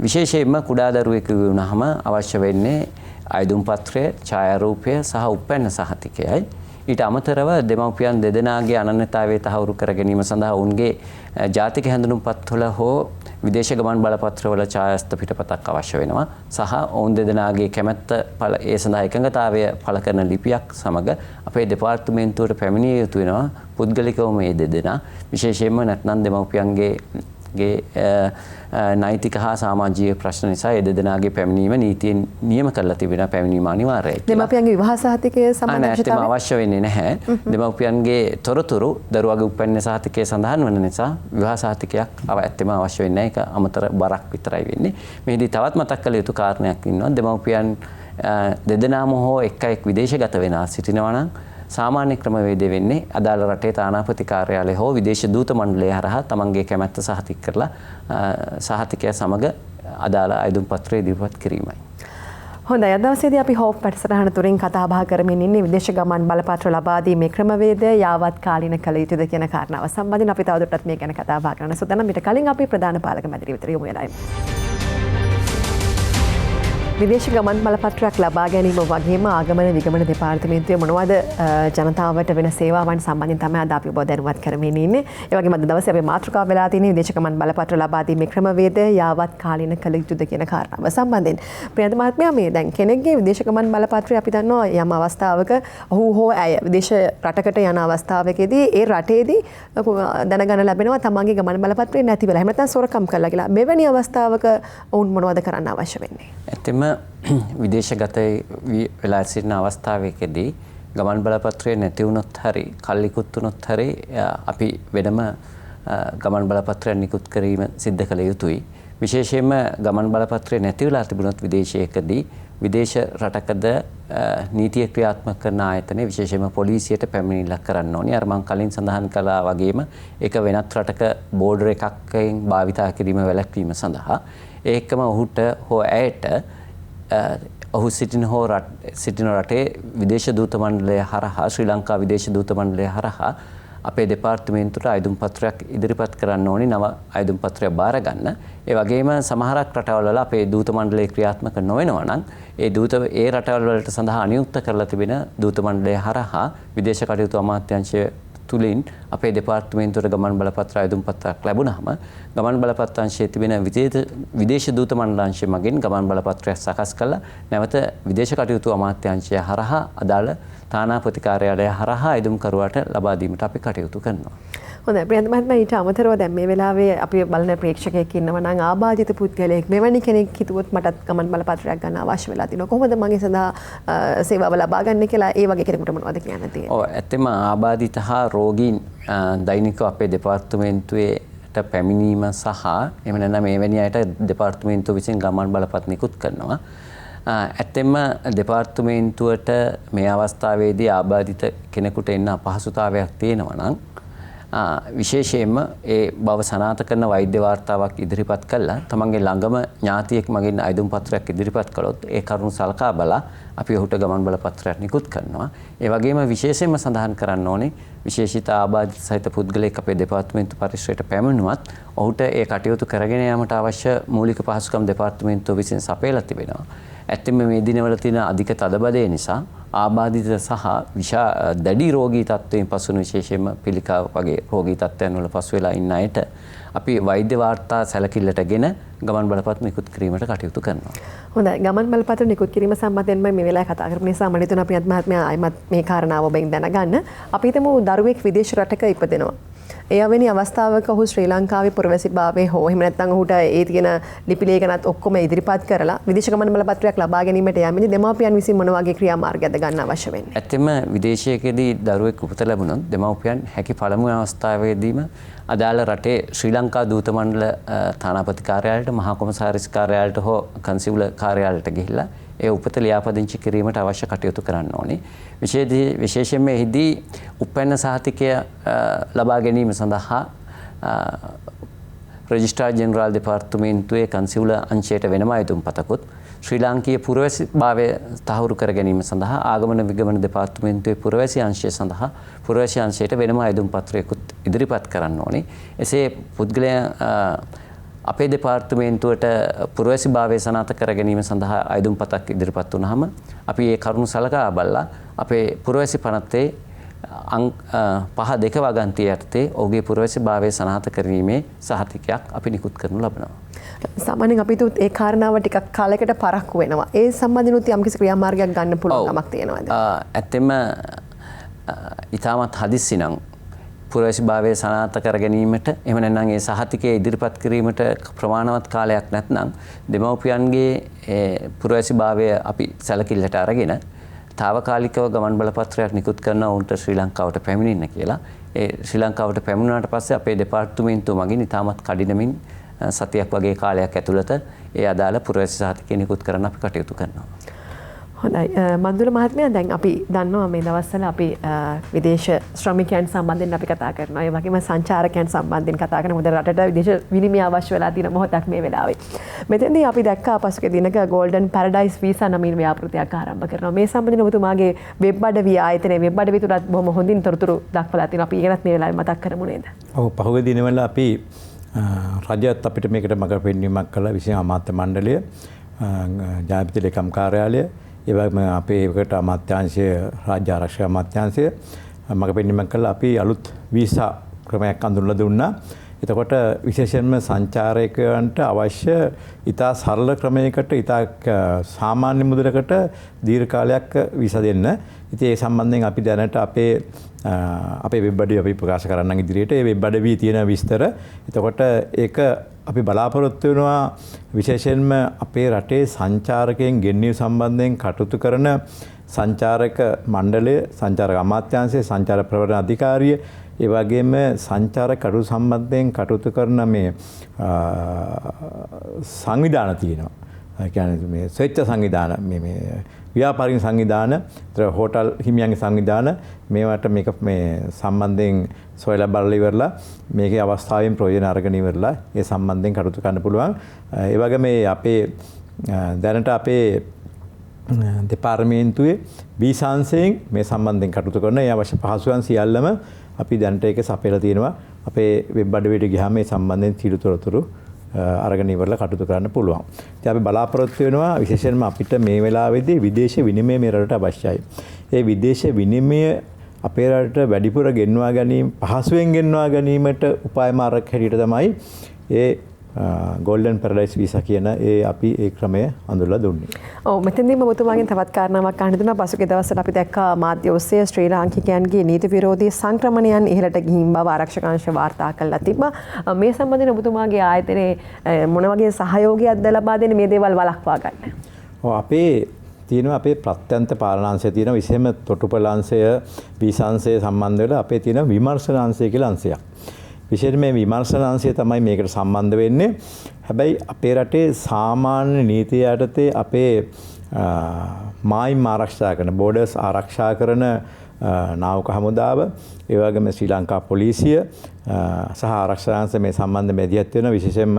විශේෂයෙන්ම කුඩා දරුවෙකු වුණාම අවශ්‍ය වෙන්නේ ආයුධම් පත්‍රය, ඡායාරූපය සහ උපැන්න සහතිකයයි. ඊට අමතරව දෙමව්පියන් දෙදෙනාගේ අනන්‍යතාවය තහවුරු කර ගැනීම සඳහා ඔවුන්ගේ ජාතික හැඳුනුම්පත්වල හෝ විදේශ ගමන් බලපත්‍රවල ඡායාස්ත පිටපතක් අවශ්‍ය වෙනවා. සහ ඔවුන් දෙදෙනාගේ කැමැත්ත ඒ සඳහා එකඟතාවය පළ කරන ලිපියක් සමග අපේ දෙපාර්තමේන්තුවට පැමිණිය යුතු වෙනවා. පුද්ගලිකව මේ දෙදෙනා විශේෂයෙන්ම නැත්නම් දෙමව්පියන්ගේ නෛතික හා සමාජීය ප්‍රශ්න නිසා ඒ දෙදෙනාගේ පැමිණීම නීතියෙන් නියම කරලා තිබෙන පැමිණීම අනිවාර්යයි. දෙමාපියන්ගේ විවාහ සහතිකය සම්බන්ධව අවශ්‍ය වෙන්නේ නැහැ. දෙමාපියන්ගේ තොරතුරු දරුවාගේ උපැන්න සහතිකයේ සඳහන් වන නිසා විවාහ සහතිකයක් ඇත්තම අවශ්‍ය වෙන්නේ නැහැ. ඒක අමතර බරක් විතරයි වෙන්නේ. මේදී තවත් මතක් කළ යුතු කාරණයක් ඉන්නවා. දෙමාපියන් දෙදෙනාම හෝ එක් විදේශගත වෙනා සිටිනවා නම් සාමාන්‍ය ක්‍රමවේදය වෙන්නේ අදාළ රටේ තානාපති කාර්යාලය හෝ විදේශ දූත මණ්ඩලය හරහා තමන්ගේ කැමැත්ත සහතික කරලා සහතිකය සමග අදාළ ආයුධම් පත්‍රය ඉදිරිපත් කිරීමයි. හොඳයි. අද දවසේදී අපි හෝප් වැඩසටහන තුලින් කතා බහ කරමින් ඉන්නේ විදේශ ගමන් බලපත්‍ර ලබා දීමේ ක්‍රමවේදය යාවත් කාලීන කළ යුතුද කියන කාරණාව සම්බන්ධයෙන් අපි තවදුරටත් මේ ගැන කතා බහ කරන්න සූදානම්. ඊට කලින් අපි ප්‍රධාන පාලක මැදිරිය විතර යමු වෙනයි. විදේශ ගමන් බලපත්‍රයක් ලබා ගැනීම වගේම ආගමන විගමන දෙපාර්තමේන්තුවේ මොනවද ජනතාවට වෙන සේවාවන් සම්බන්ධයෙන් තමයි අද අපි ඔබ දැනුවත් කරමින් ඉන්නේ. ඒ වගේම අද දවසේ අපේ මාතෘකාව වෙලා තියෙන්නේ විදේශ ගමන් බලපත්‍ර ලබා දීමේ ක්‍රමවේදය යාවත් කාලීන කළ යුතුද කියන කාරණාව සම්බන්ධයෙන්. ප්‍රියන්ත මහත්මයා මේ දැන් කෙනෙක්ගේ විදේශ ගමන් බලපත්‍රය අපි දන්නවා යම් අවස්ථාවක ඔහු හෝ ඇය විදේශ රටකට යන අවස්ථාවකදී ඒ රටේදී දැනගන්න ලැබෙනවා තමන්ගේ ගමන් බලපත්‍රය නැති වෙලා. එහෙම නැත්නම් සොරකම් කළා කියලා. මෙවැනි අවස්ථාවක ඔවුන් මොනවද කරන්න අවශ්‍ය වෙන්නේ? ඇත්තම විදේශගත වෙලා සිටින අවස්ථාවකදී ගමන් බලපත්‍රය නැති වුණොත් හරි කල්ලිකුත් වුණොත් හරි අපි වෙනම ගමන් බලපත්‍රයක් නිකුත් කිරීම සිද්ධ කළ යුතුයි. විශේෂයෙන්ම ගමන් බලපත්‍රය නැති වෙලා තිබුණොත් විදේශයකදී විදේශ රටකද නීතිය ක්‍රියාත්මක කරන ආයතනයේ විශේෂයෙන්ම පොලිසියට පැමිණිල්ලක් කරන්න ඕනේ. අර මම කලින් සඳහන් කළා වගේම ඒක වෙනත් රටක බෝඩර් එකකින් භාවිතා කිරීම වැළැක්වීම සඳහා ඒකම ඔහුට හෝ ඇයට ඔහු සිටින රටේ විදේශ දූත මණ්ඩලය හරහා ශ්‍රී ලංකා විදේශ දූත මණ්ඩලය හරහා අපේ දෙපාර්තමේන්තුවට ආයුධම් පත්‍රයක් ඉදිරිපත් කරන්න ඕනි නව ආයුධම් පත්‍රයක් බාර ගන්න. ඒ වගේම සමහරක් රටවල් වල අපේ දූත මණ්ඩලය ක්‍රියාත්මක නොවෙනවා නම් ඒ රටවල් වලට සඳහා අනියුක්ත කරලා තිබෙන දූත මණ්ඩලය හරහා විදේශ කටයුතු අමාත්‍යාංශය තුලින් අපේ දෙපාර්තමේන්තුවට ගමන් බලපත්‍ර ආයුධම් පත්‍රයක් ලැබුණාම ගමන් බලපත්‍රාංශයේ තිබෙන විදේශ දූත මණ්ඩලාංශය මගින් ගමන් බලපත්‍රයක් සකස් කරලා නැවත විදේශ කටයුතු අමාත්‍යාංශය හරහා අදාළ තානාපති කාර්යාලය හරහා ආයුධම් කරුවාට ලබා දීමට අපි කටයුතු කරනවා. හොඳයි ප්‍රියන්ත මහත්මයා ඊට අමතරව දැන් මේ වෙලාවේ අපි බලන ප්‍රේක්ෂකයෙක් ඉන්නවා නම් ආබාධිත පුද්ගලයෙක් මෙවැනි කෙනෙක් හිතුවොත් මටත් ගමන් බලපත්‍රයක් ගන්න අවශ්‍ය වෙලා තිනවා. කොහොමද මගේ සඳහා සේවාව ලබා ගන්න කියලා ඒ වගේ කෙනෙකුට මොනවද කියන්න තියෙන්නේ? ඔව් ඇත්තම ආබාධිත හා රෝගීන් දෛනිකව අපේ දෙපාර්තමේන්තුවේ පැමිණීම සහ එහෙම නැත්නම් මෙවැනි අයට දෙපාර්තමේන්තුව විසින් ගමන් බලපත් නිකුත් කරනවා. ඇත්තෙන්ම දෙපාර්තමේන්තුවට මේ අවස්ථාවේදී ආබාධිත කෙනෙකුට එන්න අපහසුතාවයක් තියෙනවා නම් විශේෂයෙන්ම ඒ බව සනාථ කරන වෛද්‍ය වාර්තාවක් ඉදිරිපත් කළා තමන්ගේ ළඟම ඥාතියෙක් මගින් අයදුම් පත්‍රයක් ඉදිරිපත් කළොත් ඒ කරුණු සලකා බලා අපි ඔහුට ගමන් බල පත්‍රයක් නිකුත් කරනවා. ඒ වගේම විශේෂයෙන්ම සඳහන් කරන්න ඕනේ විශේෂිත ආබාධිත සහිත පුද්ගලයෙක් අපේ දෙපාර්තමේන්තු පරිශ්‍රයට පැමිණුවත් ඔහුට ඒ කටයුතු කරගෙන යාමට අවශ්‍ය මූලික පහසුකම් දෙපාර්තමේන්තුව විසින් සපයලා තිබෙනවා. ඇත්තෙන්ම මේ දිනවල තියෙන අධික තදබදය නිසා ආබාධිත සහ දැඩි රෝගී තත්ත්වයෙන් පසුන විශේෂයෙන්ම පිළිකාව වගේ රෝගී තත්ත්වයන් වල පසු වෙලා ඉන්න අයට අපි වෛද්‍ය වාර්තා සැලකිල්ලටගෙන ගමන් බලපත් නිකුත් කිරීමට කටයුතු කරනවා. හොඳයි ගමන් බලපත්‍ර නිකුත් කිරීම සම්බන්ධයෙන්ම මේ වෙලාවේ කතා කරපු නිසා මම හිතනවා අපි අද මහත්මයා ආයිමත් මේ කාරණාව ඔබෙන් දැනගන්න. අපි හිතමු දරුවෙක් විදේශ රටක ඉපදෙනවා. ඒ අවැනි අවස්ථාවක ඔහු ශ්‍රී ලංකාවේ පුරවැසිභාවයේ හෝ එහෙම නැත්නම් ඔහුට ඒ තියෙන ලිපි ලේඛනත් ඔක්කොම ඉදිරිපත් කරලා විදේශ ගමන් බලපත්‍රයක් ලබා ගැනීමට යෑමේදී දෙමාපියන් විසින් මොන වගේ ක්‍රියාමාර්ගයක්ද ගන්න අවශ්‍ය වෙන්නේ? ඇත්තම විදේශයකදී දරුවෙක් උපත ලැබුණොත් දෙමාපියන් හැකි පළමු අවස්ථාවේදීම අදාළ රටේ ශ්‍රී ලංකා දූත මණ්ඩල තානාපති කාර්යාලයට මහා කොමසාරිස් කාර්යාලයට හෝ කන්සියුල කාර්යාලයට ගිහිල්ලා ඒ උපත ලියාපදිංචි කිරීමට අවශ්‍ය කටයුතු කරන්න ඕනේ. විශේෂයෙන්ම එහිදී උපැන්න සහතිකය ලබා ගැනීම සඳහා රෙජිස්ට්‍රාර් ජෙනරාල් දෙපාර්තමේන්තුවේ කන්සියුල අංශයට වෙනම අයදුම් පතකුත් ශ්‍රී ලාංකීය පුරවැසිභාවය තහවුරු කර ගැනීම සඳහා ආගමන විගමන දෙපාර්තමේන්තුවේ පුරවැසි අංශය සඳහා පුරවැසි අංශයට වෙනම අයදුම් පත්‍රයකුත් ඉදිරිපත් කරන්න ඕනේ. එසේ පුද්ගලයන් අපේ දෙපාර්තමේන්තුවට පුරවැසිභාවය සනාථ කර ගැනීම සඳහා අයදුම් පතක් ඉදිරිපත් වුණාම අපි ඒ කරුණු සලකා බලලා අපේ පුරවැසි පනතේ 5.2 වගන්තිය යටතේ ඔහුගේ පුරවැසිභාවය සනාථ කිරීමේ සහතිකයක් අපි නිකුත් කරනු ලබනවා. සාමාන්‍යයෙන් අපිට ඒ කාරණාව ටිකක් කාලයකට පරක්කු වෙනවා. ඒ සම්බන්ධිනුත් යම්කිසි ක්‍රියාමාර්ගයක් ගන්න පුළුවන් කමක් තියෙනවද? ඇත්තෙම ඊටමත් හදිස්සි නම් පුරවැසිභාවය සනාථ කර ගැනීමට එහෙම නැත්නම් ඒ සහතිකය ඉදිරිපත් කිරීමට ප්‍රමාණවත් කාලයක් නැත්නම් දෙමව්පියන්ගේ පුරවැසිභාවය අපි සැලකිල්ලට අරගෙන తాවකාලිකව ගමන් බලපත්‍රයක් නිකුත් කරන උන්ට ශ්‍රී ලංකාවට පැමිණෙන්න කියලා. ඒ ශ්‍රී ලංකාවට පැමිණුණාට පස්සේ අපේ දෙපාර්තමේන්තුව මගින් ඊටමත් කඩිනමින් සතියක් වගේ කාලයක් ඇතුළත ඒ අදාළ පුරවැසි සහතිකය නිකුත් කරන්න අපි කටයුතු කරනවා. හොඳයි මන්දුල මහත්මයා දැන් අපි දන්නවා මේ දවස්වල අපි විදේශ ශ්‍රමිකයන් සම්බන්ධයෙන් අපි කතා කරනවා. ඒ වගේම සංචාරකයන් සම්බන්ධයෙන් කතා කරන මොකද රටට විදේශ විනිමය අවශ්‍ය වෙලා තියෙන මොහොතක් මේ වෙලාවේ. මෙතෙන්දී අපි දැක්කා පසුගිය දිනක ගෝල්ඩන් පැරඩයිස් වීසා නමින් ව්‍යාපෘතියක් ආරම්භ කරනවා. මේ සම්බන්ධයෙන් ඔබතුමාගේ වෙබ් අඩවිය ආයතනයේ වෙබ් අඩවිය තුලත් බොහොම හොඳින් තොරතුරු දක්වලා තියෙනවා. අපි ඒකත් මේ වෙලාවේ මතක් කරමු නේද? ඔව් පහුගිය දිනවල අපි රජයත් අපිට මේකට මඟ පෙන්වීමක් කළා. විශේෂ අමාත්‍ය මණ්ඩලය ජනාධිපති ලේකම් කාර්යාලය ඒ වගේම අපේ ඒකට අමාත්‍යාංශය රාජ්‍ය ආරක්ෂක අමාත්‍යාංශය මඟ පෙන්වීමක් කළා. අපි අලුත් වීසා ක්‍රමයක් අඳුරලා දුන්නා. එතකොට විශේෂයෙන්ම සංචාරකයන්ට අවශ්‍ය ඉතා සරල ක්‍රමයකට ඉතා සාමාන්‍ය මුදලකට දීර්ඝ කාලයක් වීසා දෙන්න. ඉතින් ඒ සම්බන්ධයෙන් අපි දැනට අපේ වෙබ් අඩවිය අපි ප්‍රකාශ කරන්න ඉදිරියට ඒ වෙබ් අඩවියේ තියෙන විස්තර. එතකොට ඒක අපි බලාපොරොත්තු වෙනවා විශේෂයෙන්ම අපේ රටේ සංචාරකයන් ගෙන්වීම සම්බන්ධයෙන් කටයුතු කරන සංචාරක මණ්ඩලය, සංචාරක අමාත්‍යාංශය, සංචාර ප්‍රවර්තන අධිකාරිය, ඒ වගේම සංචාරක කටයුතු සම්බන්ධයෙන් කටයුතු කරන මේ සංවිධාන තියෙනවා. ඒ කියන්නේ මේ ස්වේච්ඡා සංවිධාන මේ ව්‍යාපාරික සංවිධාන, හෝටල් හිමියන්ගේ සංවිධාන මේවට මේක මේ සම්බන්ධයෙන් සොයලා බලලා ඉවරලා මේකේ අවස්ථාවෙන් ප්‍රයෝජන අරගෙන ඉවරලා ඒ සම්බන්ධයෙන් කටයුතු කරන්න පුළුවන්. ඒ වගේම අපේ දැනට අපේ දෙපාර්තමේන්තුවේ වීසාංශයෙන් මේ සම්බන්ධයෙන් කටයුතු කරන ඒ අවශ්‍ය පහසුකම් සියල්ලම අපි දැනට ඒක සපයලා තියෙනවා. අපේ වෙබ් අඩවියට ගියාම මේ සම්බන්ධයෙන් තීරුතොරතුරු අරගෙන ඉවරලා කටයුතු කරන්න පුළුවන්. ඉතින් අපි බලාපොරොත්තු වෙනවා විශේෂයෙන්ම අපිට මේ වෙලාවේදී විදේශ විනිමය මේ රටට අවශ්‍යයි. ඒ විදේශ විනිමය අපේ රටට වැඩිපුර ගෙන්වා ගැනීම පහසුවෙන් ගෙන්වා ගැනීමට උපාය මාර්ග හැටියට තමයි ඒ ගෝල්ඩන් පැරඩයිස් වීසා කියන අපි ඒ ක්‍රමය අඳුරලා දුන්නේ. ඔව් මෙතෙන්දීම ඔබතුමාගෙන් තවත් කාරණාවක් අහන්න දෙනවා. පසුගිය දවස්වල අපි දැක්කා මාධ්‍ය ඔස්සේ ශ්‍රී ලාංකිකයන්ගේ නීති විරෝධී සංක්‍රමණයන් ඉහළට ගිහින් බව ආරක්ෂක අංශ වාර්තා කළා තිබ්බා. මේ සම්බන්ධයෙන් ඔබතුමාගේ ආයතනයේ මොන වගේ සහයෝගයක්ද ලබා දෙන්නේ මේ දේවල් වළක්වා ගන්න? ඔව් අපේ තියෙනවා අපේ ප්‍රත්‍යන්ත පාලනාංශය තියෙනවා විශේෂම තොටුපළ අංශය වීසාංශය සම්බන්ධ වෙලා අපේ තියෙන විමර්ශන අංශය කියලා අංශයක්. විශේෂයෙන් මේ විමර්ශන අංශය තමයි මේකට සම්බන්ධ වෙන්නේ. හැබැයි අපේ රටේ සාමාන්‍ය නීතිය යටතේ අපේ මායිම් ආරක්ෂා කරන බෝඩර්ස් ආරක්ෂා කරන නාවක හමුදාව, ඒ වගේම ශ්‍රී ලංකා පොලිසිය සහ ආරක්ෂාංශ මේ සම්බන්ධ මැදිහත් වෙනවා. විශේෂයෙන්ම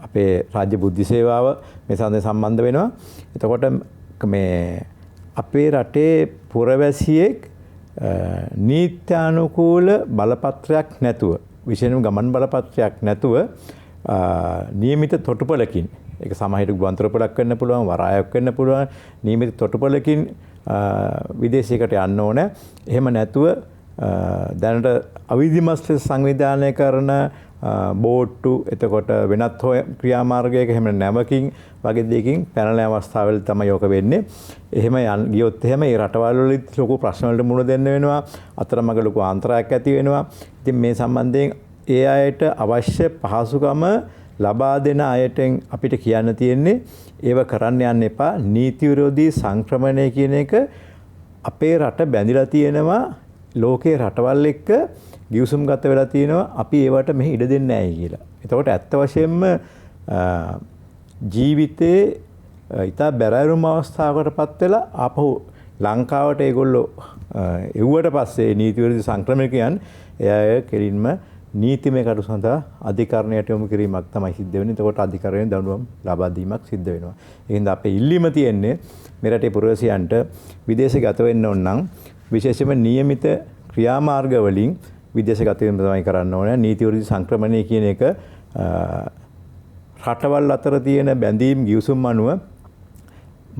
අපේ රාජ්‍ය බුද්ධි සේවාව මේ සම්බන්ධ වෙනවා. එතකොට මේ අපේ රටේ පුරවැසියෙක් නීත්‍යානුකූල බලපත්‍රයක් නැතුව, විශේෂයෙන්ම ගමන් බලපත්‍රයක් නැතුව නියමිත තොටුපළකින්, ඒක සමහරට ගුවන්තොටුපළක් වෙන්න පුළුවන්, වරායක් වෙන්න පුළුවන්, නියමිත තොටුපළකින් විදේශයකට යන්න ඕන. එහෙම නැතුව දැනට අවිධිමත් සංවිධානය කරන බෝට්ටු, එතකොට වෙනත් ක්‍රියාමාර්ගයක එහෙම නැවකින් වගේ දෙයකින් පැනල අවස්ථාවල තමයි යෝක වෙන්නේ. එහෙම ගියොත් එහෙම ඒ රටවල් වල ලොකු ප්‍රශ්න වලට මුහුණ දෙන්න වෙනවා. අතරමඟ ලොකු අන්තරායක් ඇති වෙනවා. ඉතින් මේ සම්බන්ධයෙන් ඒ අයට අවශ්‍ය පහසුකම ලබා දෙන අයටෙන් අපිට කියන්න තියෙන්නේ ඒව කරන්න යන්න එපා. නීති විරෝධී සංක්‍රමණය කියන එක අපේ රට බැඳිලා තියෙනවා ලෝකේ රටවල් එක්ක ගිවිසුම් ගත වෙලා තියෙනවා. අපි ඒවට මෙහි ඉඩ දෙන්නේ නැහැ කියලා. එතකොට ඇත්ත වශයෙන්ම ජීවිතේ ඊට බැරෑරුම් අවස්ථාවකටපත් වෙලා ආපහු ලංකාවට ඒගොල්ලෝ එව්වට පස්සේ නීති විරෝධී සංක්‍රමණිකයන් එයා කෙලින්ම නීතිමය කටයුතු සඳහා අධිකරණයට යොමු කිරීමක් තමයි සිද්ධ වෙන්නේ. එතකොට අධිකරණයෙන් දඬුවම් ලබා දීමක් සිද්ධ වෙනවා. ඒ හින්දා අපේ ඉල්ලීම තියෙන්නේ මේ රටේ පුරවැසියන්ට විදේශගත වෙන්න ඕන නම් විශේෂයෙන්ම නියමිත ක්‍රියාමාර්ග වලින් විදේශගත වීම තමයි කරන්න ඕනේ. නීති විරෝධී සංක්‍රමණය කියන එක රටවල් අතර තියෙන බැඳීම් ගිවිසුම් අනුව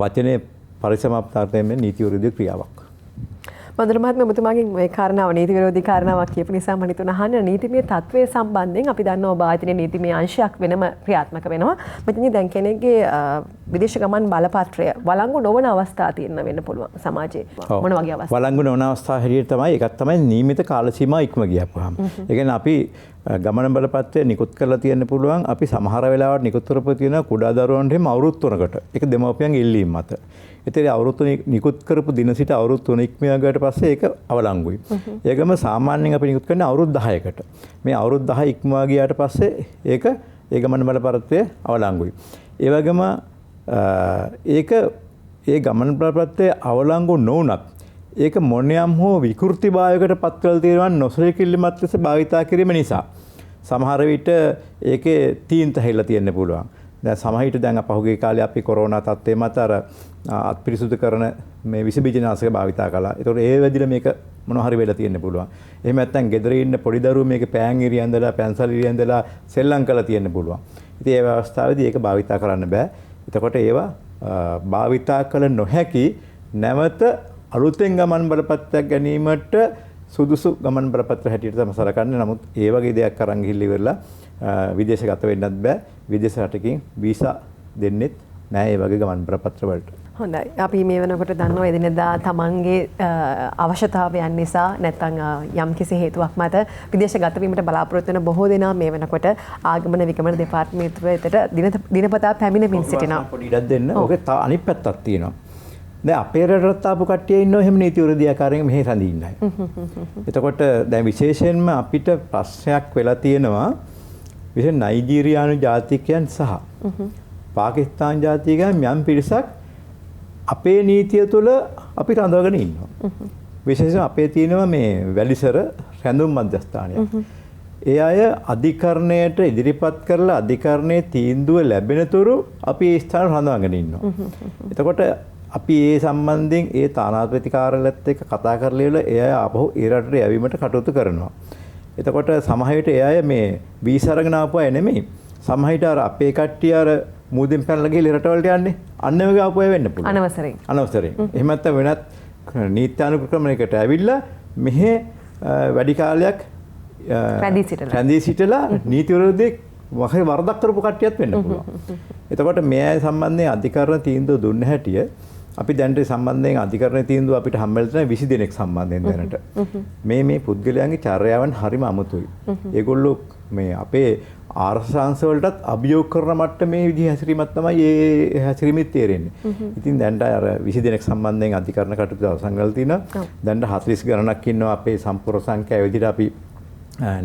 වචනේ පරිසමාප්තාර්ථයෙන් නීති විරෝධී ක්‍රියාවක්. මන්දර මහත්මයා ඔබතුමාගෙන් මේ කාරණාව නීති විරෝධී කාරණාවක් කියපු නිසා මම හිතුණා අහන්න නීතිමය තත්ත්වයේ සම්බන්ධයෙන් අපි දන්නවා ඔබ ආයතනයේ නීතිමය අංශයක් වෙනම ක්‍රියාත්මක වෙනවා. මෙතනදී දැන් කෙනෙක්ගේ විදේශ ගමන් බලපත්‍රය වළංගු නොවන අවස්ථා තියෙන වෙන්න පුළුවන් සමාජයේ. මොන වගේ අවස්ථා? වළංගු නොවන අවස්ථා හැටියට තමයි එකක් තමයි නියමිත කාල සීමා ඉක්ම ගියපුවාම. ඒ කියන්නේ අපි ගමන බලපත්‍රය නිකුත් කරලා තියෙන්න පුළුවන්. අපි සමහර වෙලාවට නිකුත් කරපු තියෙන කුඩා දරුවන්ට එහෙම අවුරුදු 3කට. ඒක දෙමව්පියන්ගේ ඉල්ලීම මත. ඒතර අවුරුදු නිකුත් කරපු දින සිට අවුරුදු 3 ඉක්ම ගියාට පස්සේ ඒක අවලංගුයි. ඒකම සාමාන්‍යයෙන් අපි නිකුත් කරන්නේ අවුරුදු 10කට. මේ අවුරුදු 10 ඉක්මවා ගියාට පස්සේ ඒක ඒ ගමන බලපත්‍රය අවලංගුයි. ඒ වගේම ඒක ඒ ගමන බලපත්‍රය අවලංගු නොවුනත් ඒක මොනියම් හෝ විකෘතිභාවයකට පත් කරලා තියෙනවා නොසලකිලිමත් ලෙස භාවිතා කිරීම නිසා. සමහර විට ඒකේ තීන්ත හැහිලා තියෙන්න පුළුවන්. දැන් සමහිට දැන් පහුගිය කාලේ අපි කොරෝනා තත්ත්වයේ මත අර අත්පිරිසුදු කරන මේ විස බීජනාශක භාවිතා කළා. ඒතකොට ඒ වෙදිලා මේක මොනවා හරි වෙලා තියෙන්න පුළුවන්. එහෙම නැත්නම් ගෙදර ඉන්න පොඩි දරුවෝ මේක පෑන් ඉරියන්දලා පැන්සල් ඉරියන්දලා සෙල්ලම් කරලා තියෙන්න පුළුවන්. ඉතින් ඒ අවස්ථාවේදී ඒක භාවිතා කරන්න බෑ. එතකොට ඒවා භාවිතා කළ නොහැකි නැවත අලුතෙන් ගමන් බලපත්‍රයක් ගැනීමට සුදුසු ගමන් බලපත්‍ර හැටියට තමයි සලකන්නේ. නමුත් ඒ වගේ දෙයක් අරන් ගිහිල්ලා ඉවරලා විදේශගත වෙන්නත් බෑ. විදේශ රටකින් වීසා දෙන්නෙත් නෑ ඒ වගේ ගමන් බලපත්‍ර වලට. හොඳයි. අපි මේ වෙනකොට දන්නවා එදිනෙදා තමන්ගේ අවශ්‍යතාවයන් නිසා නැත්නම් යම්කිසි හේතුවක් මත විදේශගත වීමට බලාපොරොත්තු වෙන බොහෝ දෙනා මේ වෙනකොට ආගමන විගමන දෙපාර්තමේන්තුවට දිනපතා පැමිණෙමින් සිටිනවා. පොඩි ඉඩක් දෙන්න. ඕකේ අනිත් පැත්තක් තියෙනවා. දැන් අපේ රටට ආපු කට්ටිය ඉන්නවා එහෙම නීති විරෝධී ආකාරයෙන් මෙහෙ රැඳී ඉන්නයි. එතකොට දැන් විශේෂයෙන්ම අපිට ප්‍රශ්නයක් වෙලා තියෙනවා විශේෂ නයිජීරියානු ජාතිකයන් සහ පාකිස්තාන් ජාතිකයන් යම් පිරිසක් අපේ නීතිය තුළ අපි රඳවගෙන ඉන්නවා. විශේෂයෙන් අපේ තියෙනවා මේ වැලිසර රැඳුම් මධ්‍යස්ථානය. ඒ අය අධිකරණයට ඉදිරිපත් කරලා අධිකරණයේ තීන්දුව ලැබෙනතුරු අපි ඒ ස්ථාන රඳවගෙන ඉන්නවා. එතකොට අපි ඒ සම්බන්ධයෙන් ඒ තානාපති කාර්යාලයත් එක්ක කතා කරලා ඉවරලා ඒ අය ආපහු ඒ රටට යැවීමට කටයුතු කරනවා. එතකොට සමහර විට ඒ අය මේ වීසා අරගෙන ආපු අය නෙමෙයි. සමහර විට අර අපේ කට්ටිය අර මූදෙන් පැනලා ගිහලා රටවලට යන්නේ. අන්න ඒ වගේ ආපු අය වෙන්න පුළුවන්. අනවසරයෙන්. අනවසරයෙන්. එහෙම නැත්නම් වෙනත් නීත්‍යානුක්‍රමයකට ඇවිල්ලා මෙහෙ වැඩි කාලයක් රැඳී සිටලා නීති විරෝධී වගේ වරදක් කරපු කට්ටියත් වෙන්න පුළුවන්. එතකොට මේ අය සම්බන්ධයෙන් අධිකරණ තීන්දුව දුන්න හැටිය අපි දැනට සම්බන්ධයෙන් අධිකරණ තීන්දුව අපිට හම්බෙලා තියෙන 20 දෙනෙක් සම්බන්ධයෙන් දැනට. මේ පුද්ගලයන්ගේ චර්යාවන් හරිම අමුතුයි. ඒගොල්ලෝ මේ අපේ ආර්ථිකාංශ වලටත් අභියෝග කරන මට්ටමේ විදිහ හැසිරීමක් තමයි ඒ හැසිරීමෙත් තේරෙන්නේ. ඉතින් දැනට අර 20 දෙනෙක් සම්බන්ධයෙන් අධිකරණ කටයුතු අවසන් කරලා තිනවා. දැනට 40 ගණනක් ඉන්නවා අපේ සම්පූර්ණ සංඛ්‍යාව විදිහට අපි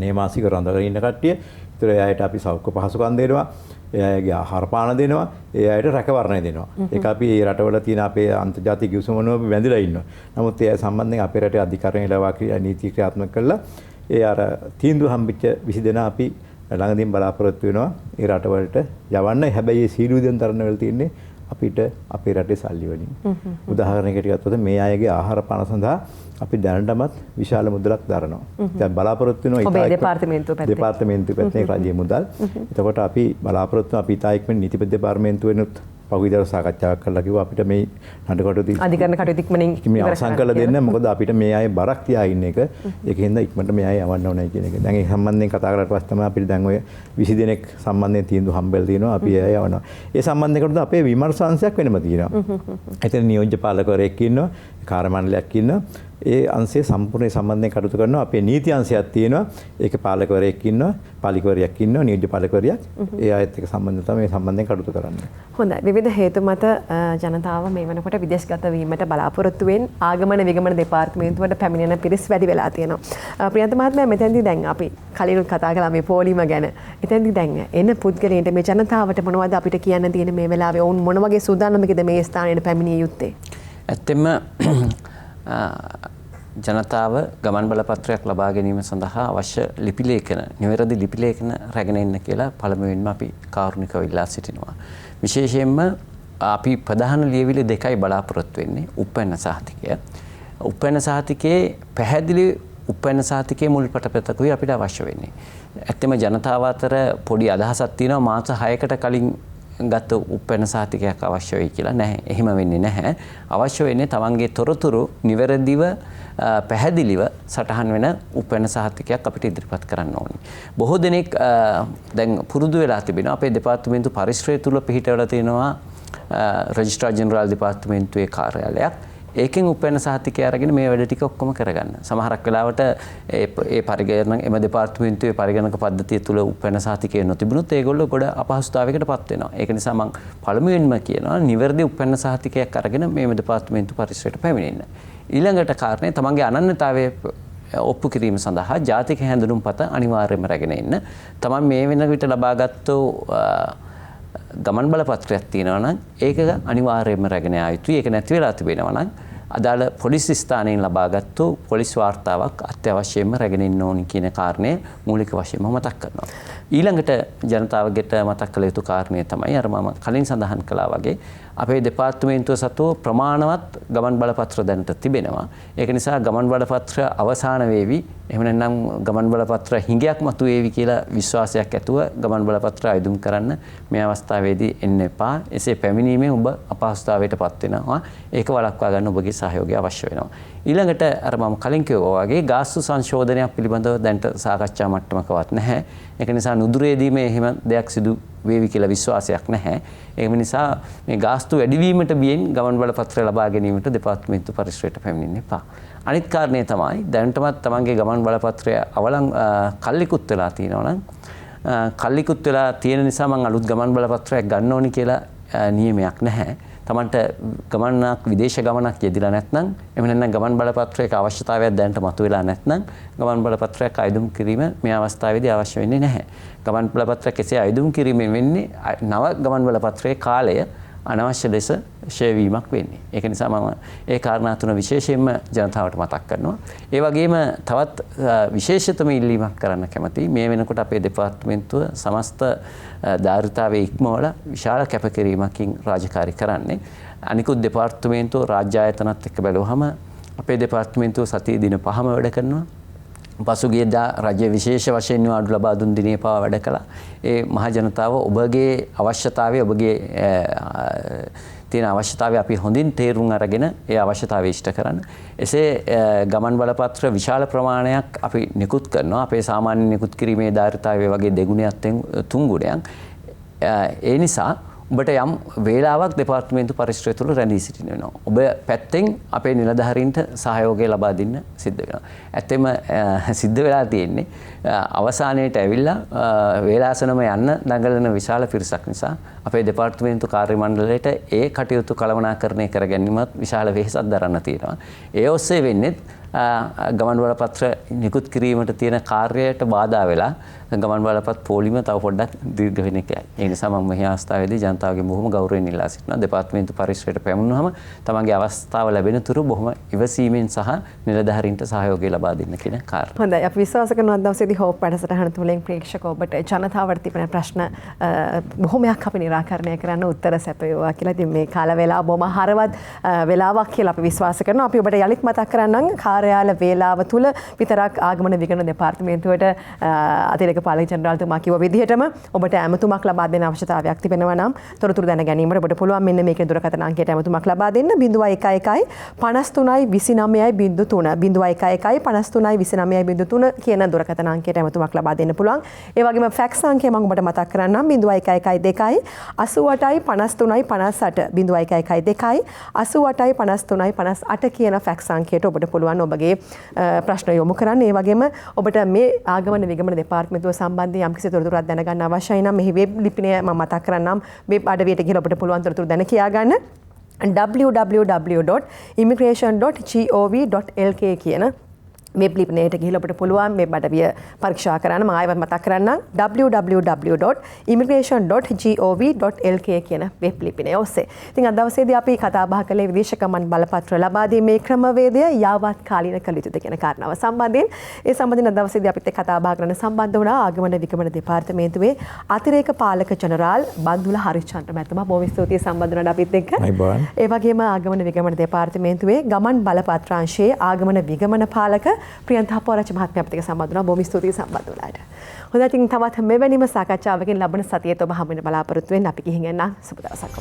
නේමාසික රඳගෙන ඉන්න කට්ටිය. ඒතර ඒ අයට අපි සෞඛ්‍ය පහසුකම් දෙනවා. ඒ අයගේ ආහාර පාන දෙනවා. ඒ අයට රැකවරණය දෙනවා. ඒක අපි මේ රටවල තියෙන අපේ අන්තර්ජාතික ගිවිසුමනෝ අපි වැඳලා ඉන්නවා. නමුත් ඒ සම්බන්ධයෙන් අපේ රටේ අධිකරණය ලවා නීති ක්‍රියාත්මක කළා. ඒ අර තීන්දුව හම්බෙච්ච 20 දෙනා අපි ළඟදීන් බලාපොරොත්තු වෙනවා ඒ රටවලට යවන්න. හැබැයි මේ සීළු විදන් තරණ වල තියෙන්නේ අපිට අපේ රටේ සල්ලි වලින්. උදාහරණයකට ගත්තොත් මේ අයගේ ආහාර පාන සඳහා අපි දැනටමත් විශාල මුදලක් දරනවා. දැන් බලාපොරොත්තු වෙනවා ඔබේ දෙපාර්තමේන්තුව පැත්තේ රජයේ මුදල්. එතකොට අපි බලාපොරොත්තු අපි ඉතාලිකමෙන් නීතිපති දෙපාර්තමේන්තුවෙනුත් පහුගිය දවස් සාකච්ඡාවක් කරලා කිව්වා අපිට මේ නඩකටු අධිකරණ කටයුතු ඉක්මනින් අවසන් කරලා දෙන්න. මොකද අපිට මේ අය බරක් තියා ඉන්න එක. ඒකෙන්ද ඉක්මනට මේ අය යවන්න ඕනේ කියන එක. දැන් ඒ සම්බන්ධයෙන් කතා කරලා පස්සේ තමයි අපිට දැන් ඔය 20 දෙනෙක් සම්බන්ධයෙන් තීන්දුව හම්බෙලා තියෙනවා. අපි අය යවනවා. ඒ සම්බන්ධයෙන් අපේ විමර්ශන අංශයක් වෙනම තියෙනවා. එතන නියෝජ්‍ය පාලකවරයෙක් ඉන්නවා, කාර්ය මණ්ඩලයක් ඉන්නවා. ඒ අංශයේ සම්පූර්ණ සම්බන්ධයෙන් කටයුතු කරනවා. අපේ නීති අංශයක් තියෙනවා. ඒකේ පාලකවරයෙක් ඉන්නවා, පාලිකවරයෙක් ඉන්නවා, නියෝජ්‍ය පාලකවරයෙක්. ඒ අයත් එක්ක සම්බන්ධව තමයි මේ සම්බන්ධයෙන් කටයුතු කරන්නේ. හොඳයි. විවිධ හේතු මත ජනතාව මේ වෙනකොට විදේශගත වීමට බලාපොරොත්තු වෙන ආගමන විගමන දෙපාර්තමේන්තුවට පැමිණෙන පිරිස් වැඩි වෙලා තියෙනවා. ප්‍රියන්ත මහත්මයා මෙතෙන්දී දැන් අපි කලින් කතා කළා මේ පොලිම ගැන. එතෙන්දී දැන් එන පුද්ගලයන්ට මේ ජනතාවට මොනවද අපිට කියන්න තියෙන මේ වෙලාවේ වුන් මොන වගේ සූදානමකද මේ ස්ථානයට පැමිණිය යුත්තේ? ඇත්තෙන්ම ජනතාව ගමන් බලපත්‍රයක් ලබා ගැනීම සඳහා අවශ්‍ය ලිපි ලේඛන, නිවැරදි ලිපි ලේඛන රැගෙන ඉන්න කියලා පළමුවෙන්ම අපි කාරුණිකව ඉල්ලා සිටිනවා. විශේෂයෙන්ම අපි ප්‍රධාන ලියවිලි දෙකයි බලාපොරොත්තු වෙන්නේ. උපැන්න සහතිකය. උපැන්න සහතිකයේ පැහැදිලි උපැන්න සහතිකයේ මුල් පටපතකුයි අපිට අවශ්‍ය වෙන්නේ. ඇත්තම ජනතාව අතර පොඩි අදහසක් තියෙනවා මාස 6කට කලින් ගත උපැන්න සහතිකයක් අවශ්‍ය වෙයි කියලා. නැහැ. එහෙම වෙන්නේ නැහැ. අවශ්‍ය වෙන්නේ තමන්ගේ තොරතුරු නිවැරදිව පැහැදිලිව සටහන් වෙන උපැන්න සහතිකයක් අපිට ඉදිරිපත් කරන්න ඕනේ. බොහෝ දෙනෙක් දැන් පුරුදු වෙලා තිබෙනවා අපේ දෙපාර්තමේන්තු පරිශ්‍රය තුල පිහිටවලා තියෙනවා රෙජිස්ට්‍රාර් ජෙනරාල් දෙපාර්තමේන්තුවේ කාර්යාලයක්. ඒකෙන් උපැන්න සහතිකය අරගෙන මේ වැඩ ටික ඔක්කොම කරගන්න. සමහරක් වෙලාවට ඒ පරිගණක එම දෙපාර්තමේන්තුවේ පරිගණක පද්ධතිය තුල උපැන්න සහතිකය නොතිබුණොත් ඒගොල්ලෝ ගොඩ අපහසුතාවයකටපත් වෙනවා. ඒක නිසා මම පළමුවෙන්ම කියනවා නිවැරදි උපැන්න සහතිකයක් අරගෙන මේ දෙපාර්තමේන්තු පරිශ්‍රයට පැමිණෙන්න. ඊළඟට කාරණේ තමන්ගේ අනන්‍යතාවය ඔප්පු කිරීම සඳහා ජාතික හැඳුනුම්පත අනිවාර්යයෙන්ම රැගෙන ඉන්න. තමන් මේ වෙන විට ලබාගත්තු ගමන් බලපත්‍රයක් තියෙනවා නම් ඒක අනිවාර්යයෙන්ම රැගෙන යා යුතුයි. ඒක නැති වෙලා තිබෙනවා නම් අදාළ පොලිස් ස්ථානයෙන් ලබාගත්තු පොලිස් වාර්තාවක් අත්‍යවශ්‍යයෙන්ම රැගෙන ඉන්න ඕනි කියන කාරණය මූලික වශයෙන්ම මතක් කරනවා. ඊළඟට ජනතාවගෙට මතක් කළ යුතු කාරණය තමයි අර මම කලින් සඳහන් කළා වගේ අපේ දෙපාර්තමේන්තුව සතුව ප්‍රමාණවත් ගමන් බලපත්‍ර දැනට තිබෙනවා. ඒක නිසා ගමන් බලපත්‍ර අවසාන වේවි. එහෙම නැත්නම් ගමන් බලපත්‍ර හිඟයක් මතුවේවි කියලා විශ්වාසයක් ඇතුව ගමන් බලපත්‍ර අයදුම් කරන්න මේ අවස්ථාවේදී එන්න එපා. එසේ පැමිණීමේ ඔබ අපහසුතාවයටපත් වෙනවා. ඒක වළක්වා ගන්න ඔබගේ සහයෝගය අවශ්‍ය වෙනවා. ඊළඟට අර මම කලින් කිව්වා වගේ ගාස්තු සංශෝධනයක් පිළිබඳව දැනට සාකච්ඡා මට්ටමකවත් නැහැ. ඒක නිසා නුදුරේදී මේ එහෙම දෙයක් සිදු වේවි කියලා විශ්වාසයක් නැහැ. ඒ නිසා මේ ගාස්තු වැඩිවීමට බියෙන් ගමන් බලපත්‍ර ලබා ගැනීමට දෙපාර්තමේන්තු පරිශ්‍රයට පැමිණෙන්න එපා. අනිත් කාරණේ තමයි දැනටමත් තමන්ගේ ගමන් බලපත්‍රය කල්ලිකුත් වෙලා තියෙනවා නම් කල්ලිකුත් වෙලා තියෙන නිසා මම අලුත් ගමන් බලපත්‍රයක් ගන්න ඕනි කියලා නියමයක් නැහැ. තමන්ට ගමනක් විදේශ ගමනක් යෙදිලා නැත්නම් එහෙම නැත්නම් ගමන් බලපත්‍රයක අවශ්‍යතාවයක් දැනට මතුවලා නැත්නම් ගමන් බලපත්‍රයක් අයදුම් කිරීම මේ අවස්ථාවේදී අවශ්‍ය වෙන්නේ නැහැ. ගමන් බලපත්‍රයක් කෙසේ අයදුම් කිරීමෙන් වෙන්නේ නව ගමන් බලපත්‍රයේ කාලය අනවශ්‍ය ලෙස ෂෙයා වීමක් වෙන්නේ. ඒක නිසා මම ඒ කාරණා තුන විශේෂයෙන්ම ජනතාවට මතක් කරනවා. ඒ වගේම තවත් විශේෂතම ඉල්ලීමක් කරන්න කැමතියි. මේ වෙනකොට අපේ දෙපාර්තමේන්තුව සමස්ත ධාරිතාවයේ ඉක්මවලා විශාල කැපකිරීමකින් රාජකාරී කරන්නේ. අනිකුත් දෙපාර්තමේන්තුව රාජ්‍ය ආයතනත් එක්ක බැලුවහම අපේ දෙපාර්තමේන්තුව සතිය දින 5ම වැඩ කරනවා. පසුගියදා රජය විශේෂ වශයෙන් නිවාඩු ලබා දුන් දිනේ පවා වැඩ කළා. ඒ මහ ජනතාව ඔබගේ අවශ්‍යතාවය ඔබගේ තියෙන අවශ්‍යතාවය අපි හොඳින් තේරුම් අරගෙන ඒ අවශ්‍යතාවය ඉෂ්ට කරන්න. එසේ ගමන් බලපත්‍ර විශාල ප්‍රමාණයක් අපි නිකුත් කරනවා. අපේ සාමාන්‍ය නිකුත් කිරීමේ ධාරිතාවය වගේ දෙගුණයක් තුන් ගුණයක්. ඒ නිසා ඔබට යම් වේලාවක් දෙපාර්තමේන්තු පරිශ්‍රය තුළ රැඳී සිටින්න වෙනවා. ඔබ පැත්තෙන් අපේ නිලධාරීන්ට සහයෝගය ලබා දෙන්න සිද්ධ වෙනවා. ඇත්තෙම සිද්ධ වෙලා තියෙන්නේ අවසානයේට ඇවිල්ලා වේලාසනම යන්න දඟලන විශාල පිරිසක් නිසා අපේ දෙපාර්තමේන්තු කාර්ය මණ්ඩලයට ඒ කටයුතු කළමනාකරණය කර ගැනීමත් විශාල වෙහෙසක් දරන්න තියෙනවා. ඒ ඔස්සේ වෙන්නේ ගමන් බලපත්‍ර නිකුත් කිරීමට තියෙන කාර්යයට බාධා වෙලා ගමන් බලපත් පොලිම තව පොඩ්ඩක් දීර්ඝ වෙන එකයි. ඒ නිසා මම මේ අවස්ථාවේදී ජනතාවගේ බොහොම ගෞරවයෙන් ඉල්ලා සිටිනවා. දෙපාර්තමේන්තු පරිශ්‍රයට පැමුණුනහම තමන්ගේ අවස්ථාව ලැබෙන තුරු බොහොම ඉවසීමෙන් සහ නිලධාරීන්ට සහයෝගය ලබා දෙන්න කියන කාරණා. හොඳයි. අපි විශ්වාස කරනවා අද දවසේදී හෝප් වැඩසටහන තුළින් ප්‍රේක්ෂකව ඔබට ජනතාවට තිබෙන ප්‍රශ්න බොහොමයක් අපි निराකරණය කරන්න උත්තර සැපයුවා කියලා. ඉතින් මේ කාල වේලාව බොහොම හරවත් වේලාවක් කියලා අපි විශ්වාස කරනවා. අපි ඔබට යලිත් මතක් කරන්නම් කාර්යාල වේලාව තුල විතරක් ආගමන විගණන දෙපාර්තමේන්තුවට අතිරේක පාලක ජනරාල්තුමා කිව්ව විදිහටම ඔබට ඇමතුමක් ලබා දෙන්න අවශ්‍යතාවයක් තිබෙනවා නම් තොරතුරු දැන ගැනීමට ඔබට පුළුවන් මෙන්න මේකේ දුරකථන අංකයට ඇමතුමක් ලබා දෙන්න 0111 53යි 29යි 03 0111 53යි 29යි 03 කියන දුරකථන අංකයට ඇමතුමක් ලබා දෙන්න පුළුවන්. ඒ වගේම ෆැක්ස් අංකය මම ඔබට මතක් කරන්නම් 0112 88යි 53යි 58 0112 88යි 53යි 58 කියන ෆැක්ස් අංකයට ඔබට පුළුවන් ඔබගේ ප්‍රශ්න යොමු කරන්න. ඒ වගේම ඔබට මේ ආගමන විගමන දෙපාර්තමේන්තුව සම්බන්ධයෙන් යම්කිසි තොරතුරක් දැනගන්න අවශ්‍යයි නම් මෙහි වෙබ් ලිපිනය මම මතක් කරන්නම්. වෙබ් අඩවියට ගිහලා ඔබට පුළුවන් තොරතුරු දැන කියා ගන්න. www.immigration.gov.lk කියන වෙබ් ලිපිනයට ගිහලා ඔබට පුළුවන් වෙබ් අඩවිය පරීක්ෂා කරන්න. මම ආයෙත් මතක් කරන්නම් www.immigration.gov.lk කියන වෙබ් ලිපිනය ඔස්සේ. ඉතින් අද දවසේදී අපි කතා බහ කළේ විදේශ ගමන් බලපත්‍ර ලබා දීමේ ක්‍රමවේදය යාවත් කාලීන කළ යුතුද කියන කාරණාව සම්බන්ධයෙන්. ඒ සම්බන්ධයෙන් අද දවසේදී අපිත් එක්ක කතා බහ කරන්න සම්බන්ධ වුණා ආගමන විගමන දෙපාර්තමේන්තුවේ අතිරේක පාලක ජනරාල් බන්දුල හරිචන්ද්‍ර මහත්මයා. බොහොම ස්තුතියි සම්බන්ධ වුණාට අපිත් එක්ක. ඒ වගේම ආගමන විගමන දෙපාර්තමේන්තුවේ ගමන් බලපත්‍රාංශයේ ආගමන විගමන පාලක ප්‍රියන්තා පොරච මහත්මයා අපිට සම්බන්ධ වුණා. බොහොම ස්තුතියි සම්බන්ධ වුණාට. හොඳයි, ඉතින් තවත් මෙවැනිම සාකච්ඡාවකින් ලබන සතියේ ඔබ හමු වෙන බලාපොරොත්තු වෙන්න අපි ගිහින් යන්න. සුබ දවසක්.